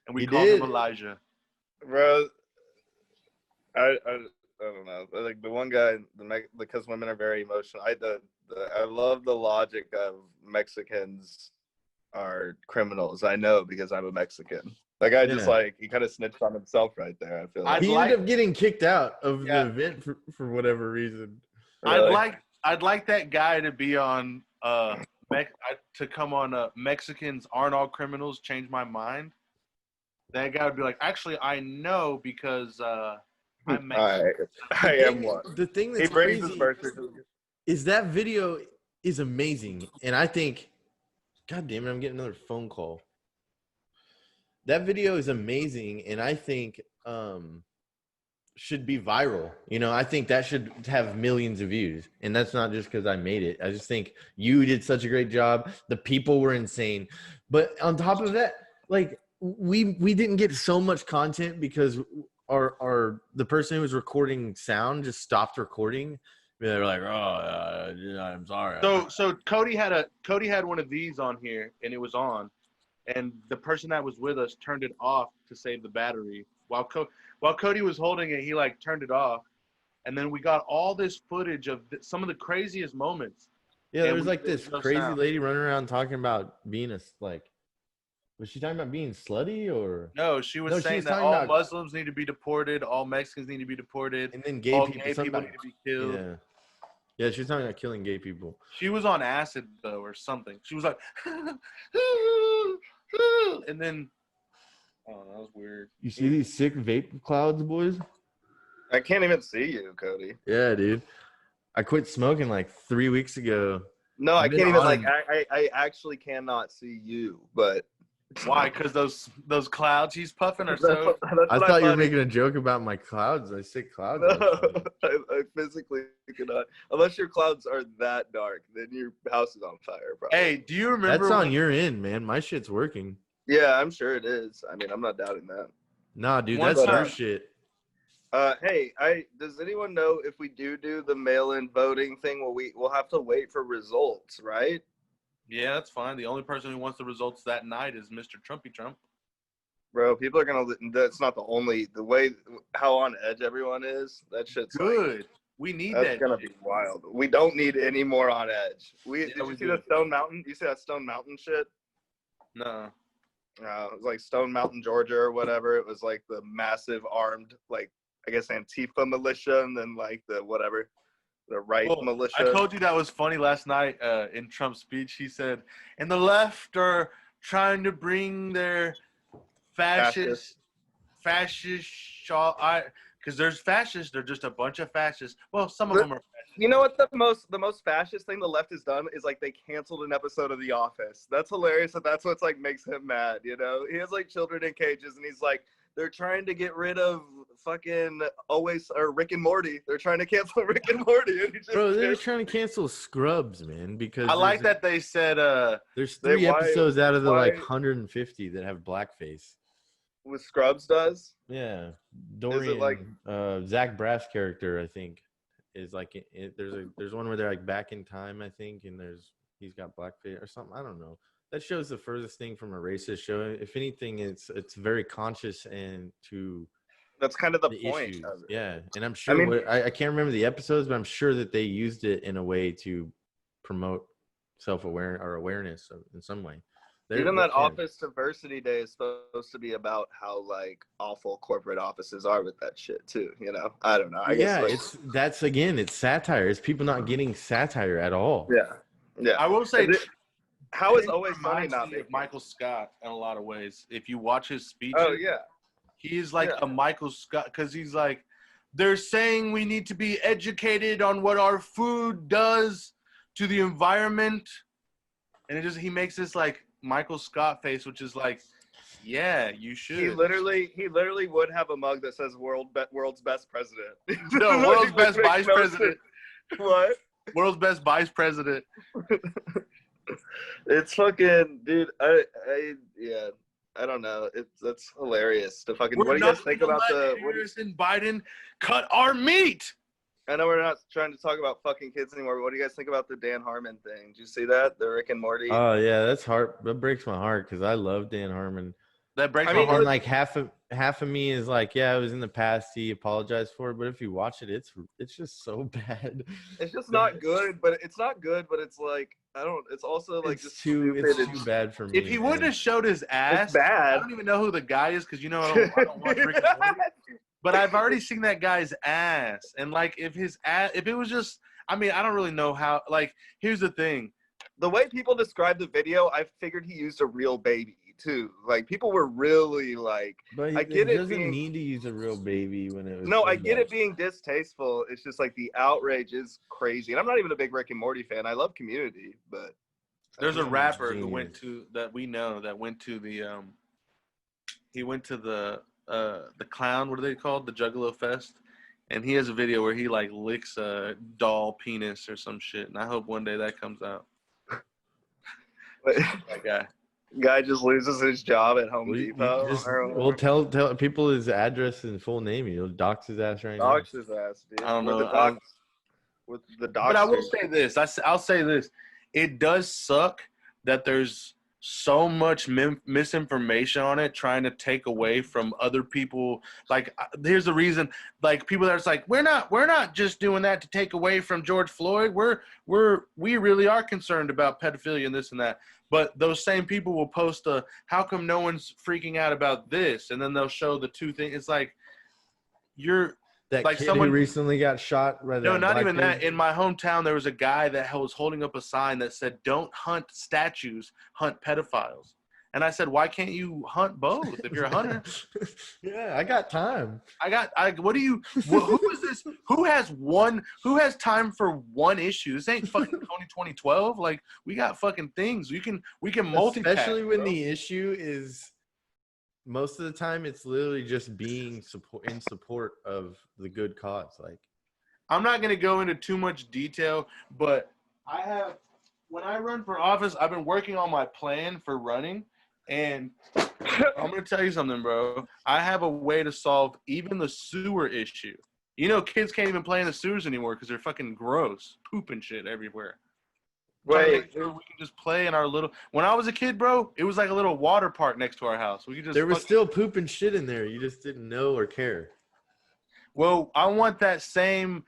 And we called him Elijah. Bro, I don't know. Like the one guy, because women are very emotional. I love the logic of Mexicans are criminals. I know because I'm a Mexican. That guy just he kind of snitched on himself right there. I feel like He ended up getting kicked out of the event for whatever reason. Really? I'd like that guy to be on to come on Mexicans aren't all criminals. Change my mind. That guy would be like, actually, I know because I'm Mexican. I am one. The thing that's He brings crazy his birth certificate. is that video is amazing, and I think, God damn it, I'm getting another phone call. That video is amazing, and I think should be viral. You know, I think that should have millions of views, and that's not just because I made it. I just think you did such a great job. The people were insane, but on top of that, like we didn't get so much content because the person who was recording sound just stopped recording. They were like, "Oh, I'm sorry." So Cody had one of these on here, and it was on. And the person that was with us turned it off to save the battery. While Cody was holding it, he turned it off. And then we got all this footage of some of the craziest moments. Yeah, there was this no crazy sound. lady running around talking about being was she talking about being slutty or? No, she was saying that all Muslims need to be deported, all Mexicans need to be deported, and then all gay gay people need to be killed. Yeah, she was talking about killing gay people. She was on acid though, or something. She was like, and then, oh, that was weird. You see these sick vape clouds, boys? I can't even see you, Cody. Yeah, dude. I quit smoking 3 weeks ago. No, I can't even I actually cannot see you, but why? Because those clouds he's puffing are so. I thought you were making a joke about my clouds. I sick clouds. No, I physically cannot. Unless your clouds are that dark, then your house is on fire, bro. Hey, do you remember? That's on your end, man. My shit's working. Yeah, I'm sure it is. I mean, I'm not doubting that. Nah, dude, that's your shit. Hey, does anyone know if we do the mail-in voting thing? We'll have to wait for results, right? Yeah, that's fine. The only person who wants the results that night is Mr. Trumpy Trump. Bro, people are gonna. That's not the way how on edge everyone is. That shit's good. We need that's that. That's gonna be wild. We don't need any more on edge. Did you see that Stone Mountain? You see that Stone Mountain shit? No. It was like Stone Mountain, Georgia, or whatever. It was like the massive armed, I guess Antifa militia, and then the right militia. I told you that was funny last night in Trump's speech. He said, and the left are trying to because there's fascists. They're just a bunch of fascists. Well, some of them are. You know what the most fascist thing the left has done is like they canceled an episode of The Office. That's hilarious. That's what's like makes him mad. You know, he has like children in cages, and he's like, they're trying to get rid of fucking Rick and Morty. They're trying to cancel Rick and Morty. And bro, they're trying to cancel Scrubs, man. Because I like that they said there's 3 episodes out of the like 150 that have blackface. With Scrubs does? Yeah, Dorian, like Zach Braff's character, I think, is like there's one where they're like back in time, I think, and he's got blackface or something. I don't know. That show's the furthest thing from a racist show. If anything, it's very conscious and to. That's kind of the point. Issues. Yeah, and I'm sure. I can't remember the episodes, but I'm sure that they used it in a way to promote self-awareness or awareness in some way. Even that Office Diversity Day is supposed to be about how like awful corporate offices are with that shit too. You know, I don't know. I guess it's satire. It's people not getting satire at all. Yeah. I will say, how is Always Sunny not making Michael Scott in a lot of ways? If you watch his speech, he's like a Michael Scott because he's like, they're saying we need to be educated on what our food does to the environment, and he makes this like Michael Scott face, which is like, yeah, you should. He literally would have a mug that says world's best president. No, world's best vice president. What? World's best vice president. It's fucking, dude. I don't know. That's hilarious. To fucking. What do you guys think about Harris and Biden cut our meat? I know we're not trying to talk about fucking kids anymore, but what do you guys think about the Dan Harmon thing? Did you see that? The Rick and Morty? Oh, yeah, that's hard. That breaks my heart because I love Dan Harmon. That breaks my heart. And like half of me is like, yeah, it was in the past. He apologized for it, but if you watch it, it's just so bad. It's just not good, but it's like it's also like it's too bad for me. If he wouldn't have showed his ass, it's bad. I don't even know who the guy is because I don't watch Rick and Morty. But I've already seen that guy's ass. And, like, if it was just – I mean, I don't really know how – like, here's the thing. The way people describe the video, I figured he used a real baby, too. Like, people were really, like – But I get it doesn't need to use a real baby when it was – No, I get it being distasteful. It's just, like, the outrage is crazy. And I'm not even a big Rick and Morty fan. I love Community, but – There's a rapper who went to – that we know that went to the he went to the clown, what are they called? The Juggalo Fest. And he has a video where he like licks a doll penis or some shit. And I hope one day that comes out. That guy just loses his job at Home Depot. Tell people his address and full name. You'll dox his ass right now. Dox his ass, dude. I don't know. With the dox. But I will say this. I'll say this. It does suck that there's so much misinformation on it, trying to take away from other people. Like, here's the reason. Like, people that's like, we're not just doing that to take away from George Floyd. We really are concerned about pedophilia and this and that. But those same people will post how come no one's freaking out about this? And then they'll show the two things. It's like, that like kid someone who recently got shot. No, not even that. In my hometown, there was a guy that was holding up a sign that said, "Don't hunt statues, hunt pedophiles." And I said, "Why can't you hunt both if you're a hunter?" Yeah, I got time. What do you? Who is this? Who has time for one issue? This ain't fucking 2012. Like, we got fucking things. We can multitask. Especially when the issue is. Most of the time, it's literally just being in support of the good cause. Like, I'm not going to go into too much detail, but when I run for office, I've been working on my plan for running, and I'm going to tell you something, bro. I have a way to solve even the sewer issue. You know, kids can't even play in the sewers anymore because they're fucking gross, poop and shit everywhere. Right. We can just play in our little. When I was a kid, bro, it was like a little water park next to our house. We could just. There was still poop and shit in there. You just didn't know or care. Well, I want that same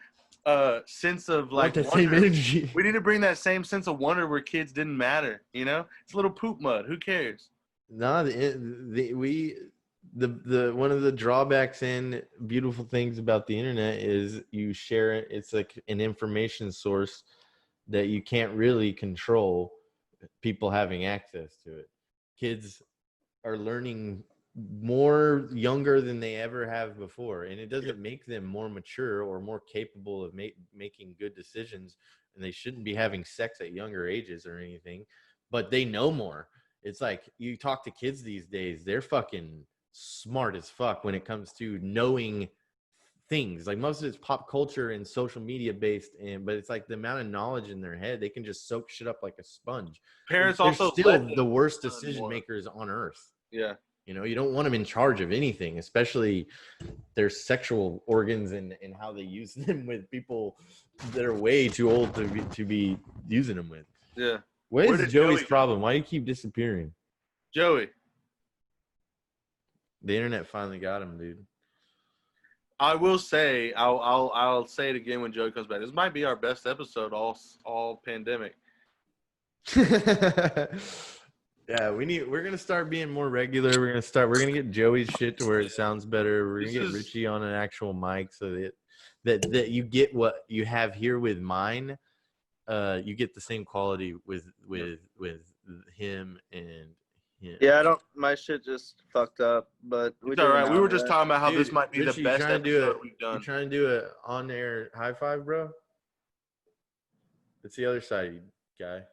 sense of like that same energy. We need to bring that same sense of wonder where kids didn't matter. You know, it's a little poop mud. Who cares? No, the one of the drawbacks and beautiful things about the internet is you share it. It's like an information source that you can't really control people having access to it. Kids are learning more younger than they ever have before, and it doesn't make them more mature or more capable of making good decisions, and they shouldn't be having sex at younger ages or anything, but they know more. It's like you talk to kids these days, they're fucking smart as fuck when it comes to knowing things. Like most of it's pop culture and social media based, but it's like the amount of knowledge in their head, they can just soak shit up like a sponge. Parents They're also still the worst decision makers on earth. Yeah. You know, you don't want them in charge of anything, especially their sexual organs and how they use them with people that are way too old to be using them with. Yeah. What is Joey's problem? Why do you keep disappearing? Joey. The internet finally got him, dude. I will say, I'll say it again when Joey comes back. This might be our best episode all pandemic. Yeah, we're gonna start being more regular. We're gonna get Joey's shit to where it sounds better. We're gonna get Ritchy on an actual mic so that you get what you have here with mine. You get the same quality with him and him. Yeah, my shit just fucked up, but it's all right. We were just talking about how this might be Ritchy, the best episode we've done. You trying to do an on-air high five, bro? It's the other side of you, guy.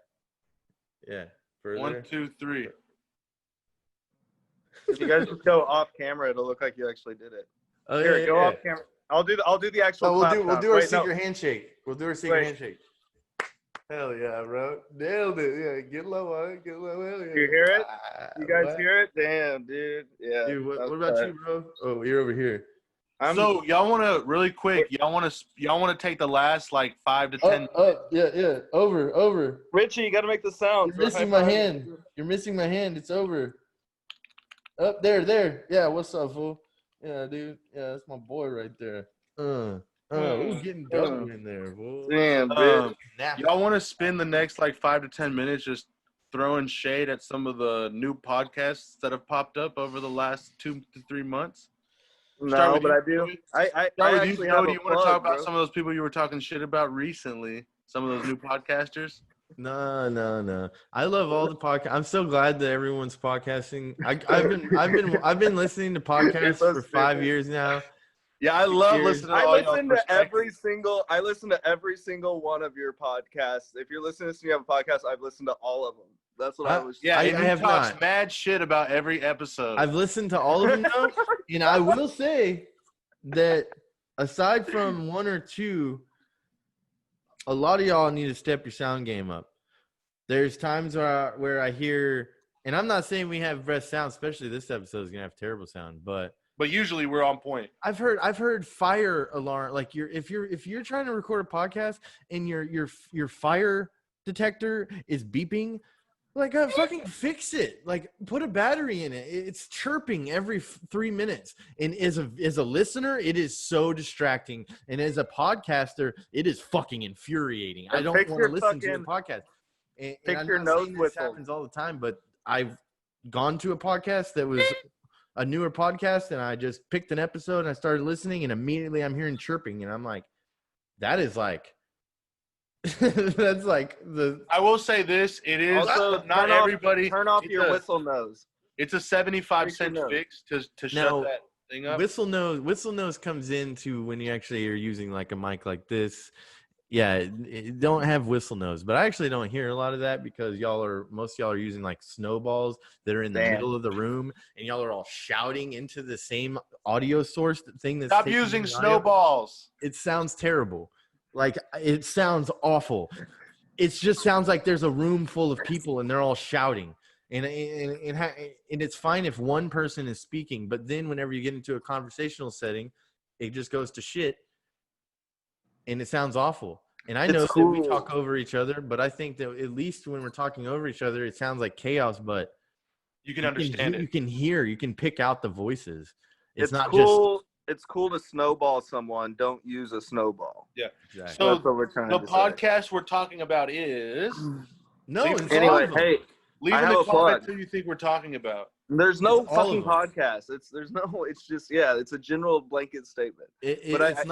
Yeah. Further. 1, 2, 3. If you guys just go off camera, it'll look like you actually did it. Oh, Here, yeah, go off camera. I'll do the actual. We'll do our secret handshake. We'll do our secret handshake. Hell yeah, bro! Nailed it. Yeah, get low on it. Get low. Hell yeah. You hear it? You guys hear it? Damn, dude. Yeah. Dude, what about you, bro? Oh, you're over here. So y'all want to really quick? Y'all want to take the last like 5 to 10? Yeah. Over. Ritchy, you got to make the sound. You're missing my hand. It's over. Up there. Yeah, what's up, fool? Yeah, dude. Yeah, that's my boy right there. We're getting double in there, fool. Damn, dude. Y'all want to spend the next like 5 to 10 minutes just throwing shade at some of the new podcasts that have popped up over the last 2 to 3 months? No, but I do. I actually have do you want to talk about some of those people you were talking shit about recently? Some of those new podcasters? No. I love all the podcasts. I'm so glad that everyone's podcasting. I've been listening to podcasts for 5 years now. Yeah, I love listening to all y'all I listen to every single one of your podcasts. If you're listening to this and you have a podcast, I've listened to all of them. That's what I was. Yeah, I have not. Mad shit about every episode. I've listened to all of them though, and I will say that aside from 1 or 2, a lot of y'all need to step your sound game up. There's times where I hear, and I'm not saying we have best sound, especially this episode is gonna have terrible sound, but usually we're on point. I've heard fire alarm. Like if you're trying to record a podcast and your fire detector is beeping, like fucking fix it. Like put a battery in it. It's chirping every 3 minutes. And as a listener, it is so distracting. And as a podcaster, it is fucking infuriating. I don't want to listen to a podcast. And fix your nose whistle. This happens all the time, but I've gone to a podcast that was a newer podcast, and I just picked an episode and I started listening, and immediately I'm hearing chirping, and I'm like, that is like, that's like the. I will say this: it is also not everybody. Turn off your whistle nose. It's a 75-cent fix to shut that thing up. Whistle nose comes into when you actually are using like a mic like this. Yeah, it don't have whistle nose, but I actually don't hear a lot of that because most of y'all are using like snowballs that are in the middle of the room, and y'all are all shouting into the same audio source thing. That's Stop using snowballs. It sounds terrible. Like it sounds awful. It just sounds like there's a room full of people and they're all shouting. And it's fine if one person is speaking, but then whenever you get into a conversational setting, it just goes to shit. And it sounds awful. And I know that we talk over each other, but I think that at least when we're talking over each other, it sounds like chaos, but you can understand it. You can hear, you can pick out the voices. It's not cool. It's cool to snowball someone. Don't use a snowball. Yeah. Exactly. So the podcast we're talking about is anyway, hey, leave in the comments who you think we're talking about. There's no fucking podcast. It's just it's a general blanket statement. There's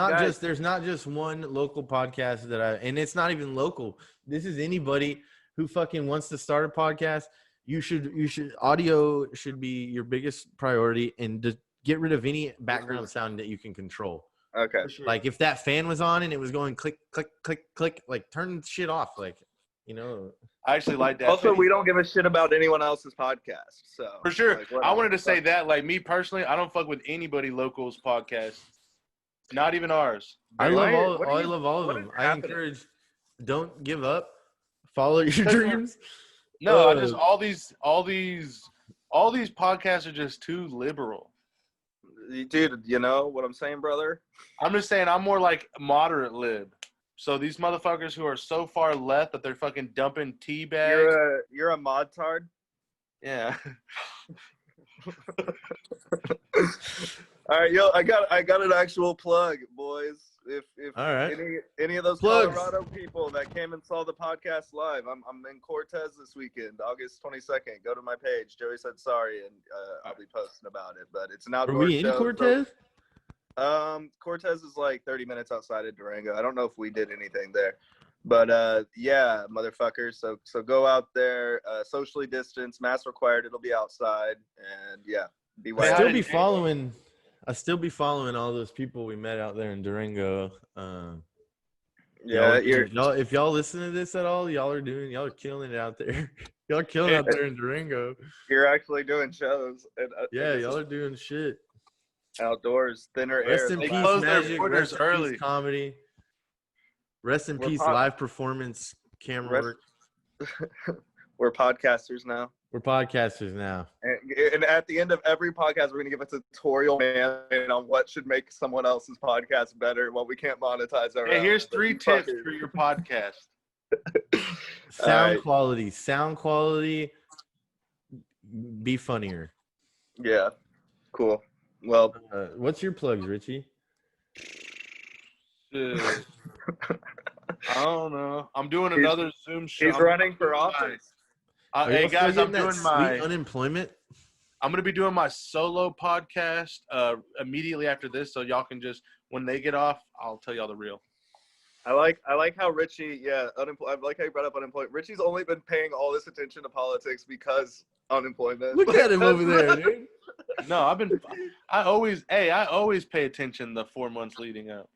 not just one local podcast and it's not even local. This is anybody who fucking wants to start a podcast. you should audio should be your biggest priority, and just get rid of any background sound that you can control. Okay. Like if that fan was on and it was going click click click click, like turn shit off, like I actually like that. Also, we don't give a shit about anyone else's podcast. So For sure. like, I wanted to say that, like, me personally, I don't fuck with anybody local's podcast. Not even ours. I love all of what them. is I happening? encourage, don't give up, follow your dreams. No, I just all these podcasts are just too liberal. Dude, you know what I'm saying, brother? I'm just saying I'm more like moderate lib. So these motherfuckers who are so far left that they're fucking dumping tea bags. You're a modtard? Yeah. All right, yo, I got an actual plug, boys. If All right. any of those Plugs. Colorado people that came and saw the podcast live, I'm in Cortez this weekend, August 22nd. Go to my page. Joey said sorry, and I'll be posting about it. But it's an Are outdoor we in show. Cortez? Cortez is like 30 minutes outside of Durango. I don't know if we did anything there, but yeah, motherfuckers. So go out there, socially distanced, mask required. It'll be outside, and yeah, be I wise. still be following all those people we met out there in Durango. Yeah, if y'all listen to this at all, y'all are killing it out there. Y'all are killing it out there in Durango. you're actually doing shows. And, Yeah, y'all are doing shit. outdoors, thinner Rest air. in They peace, closed their magic. borders Rest in early. peace, comedy. Rest in We're peace, pop- live performance, camera work. We're podcasters now. We're podcasters now. And at the end of every podcast, we're going to give a tutorial man on what should make someone else's podcast better, what we can't monetize our Hey, own. here's 3 tips Fuckers. for your podcast. Sound right. quality. Be funnier. Yeah, cool. Well, What's your plugs, Richie? Shit. I don't know. I'm doing another Zoom show. he's running for office. Are Hey y'all still guys, I'm getting that doing my. sweet unemployment. I'm gonna be doing my solo podcast immediately after this, so y'all can just when they get off, I'll tell y'all the real. I like how Ritchy, I like how you brought up unemployment. Ritchy's only been paying all this attention to politics because unemployment. Look at him over there, dude. No, I always pay attention the 4 months leading up.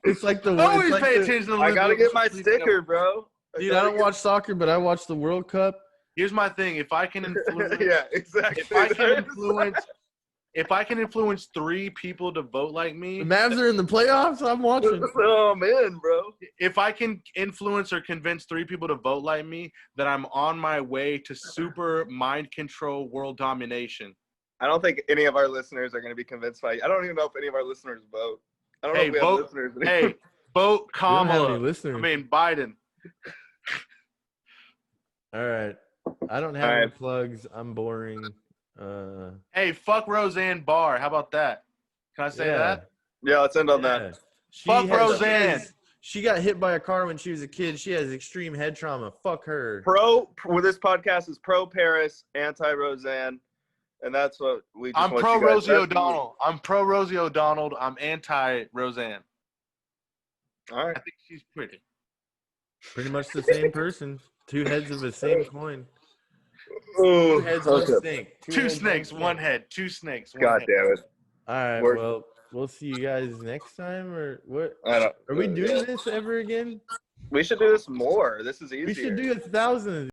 It's like the Always it's like pay the- attention. To I gotta get my leading up. sticker, bro. Dude, I don't watch soccer, but I watch the World Cup. Here's my thing: if I can influence, Yeah, exactly. if I can influence 3 people to vote like The me, Mavs are in the playoffs. I'm watching. Oh man, bro. if I can influence or convince 3 people to vote like me, then I'm on my way to super mind control world domination. I don't think any of our listeners are going to be convinced by. I don't even know if any of our listeners vote. I don't know Hey, if we vote. have listeners. Hey, vote We don't have any Kamala. listeners. I mean Biden. All right. I don't have All any right. plugs. I'm boring. Hey, fuck Roseanne Barr. How about that? Can I say that? Yeah, let's end on that. Yeah. Fuck Roseanne. She got hit by a car when she was a kid. She has extreme head trauma. Fuck her. With this podcast is pro Paris, anti Roseanne, and that's what we. Just I'm want pro you guys- Rosie that's- O'Donnell. I'm pro Rosie O'Donnell. I'm anti Roseanne. All right. I think she's pretty. Pretty much the same person. 2 heads of the same coin. 2 Oh, heads, one okay. snake. 2 heads, snakes, snake. 1 head. 2 snakes, 1 God head. damn it! All right. We're- Well, we'll see you guys next time, or what? I don't. Are we doing this ever again? We should do this more. This is easier. We should do 1,000 of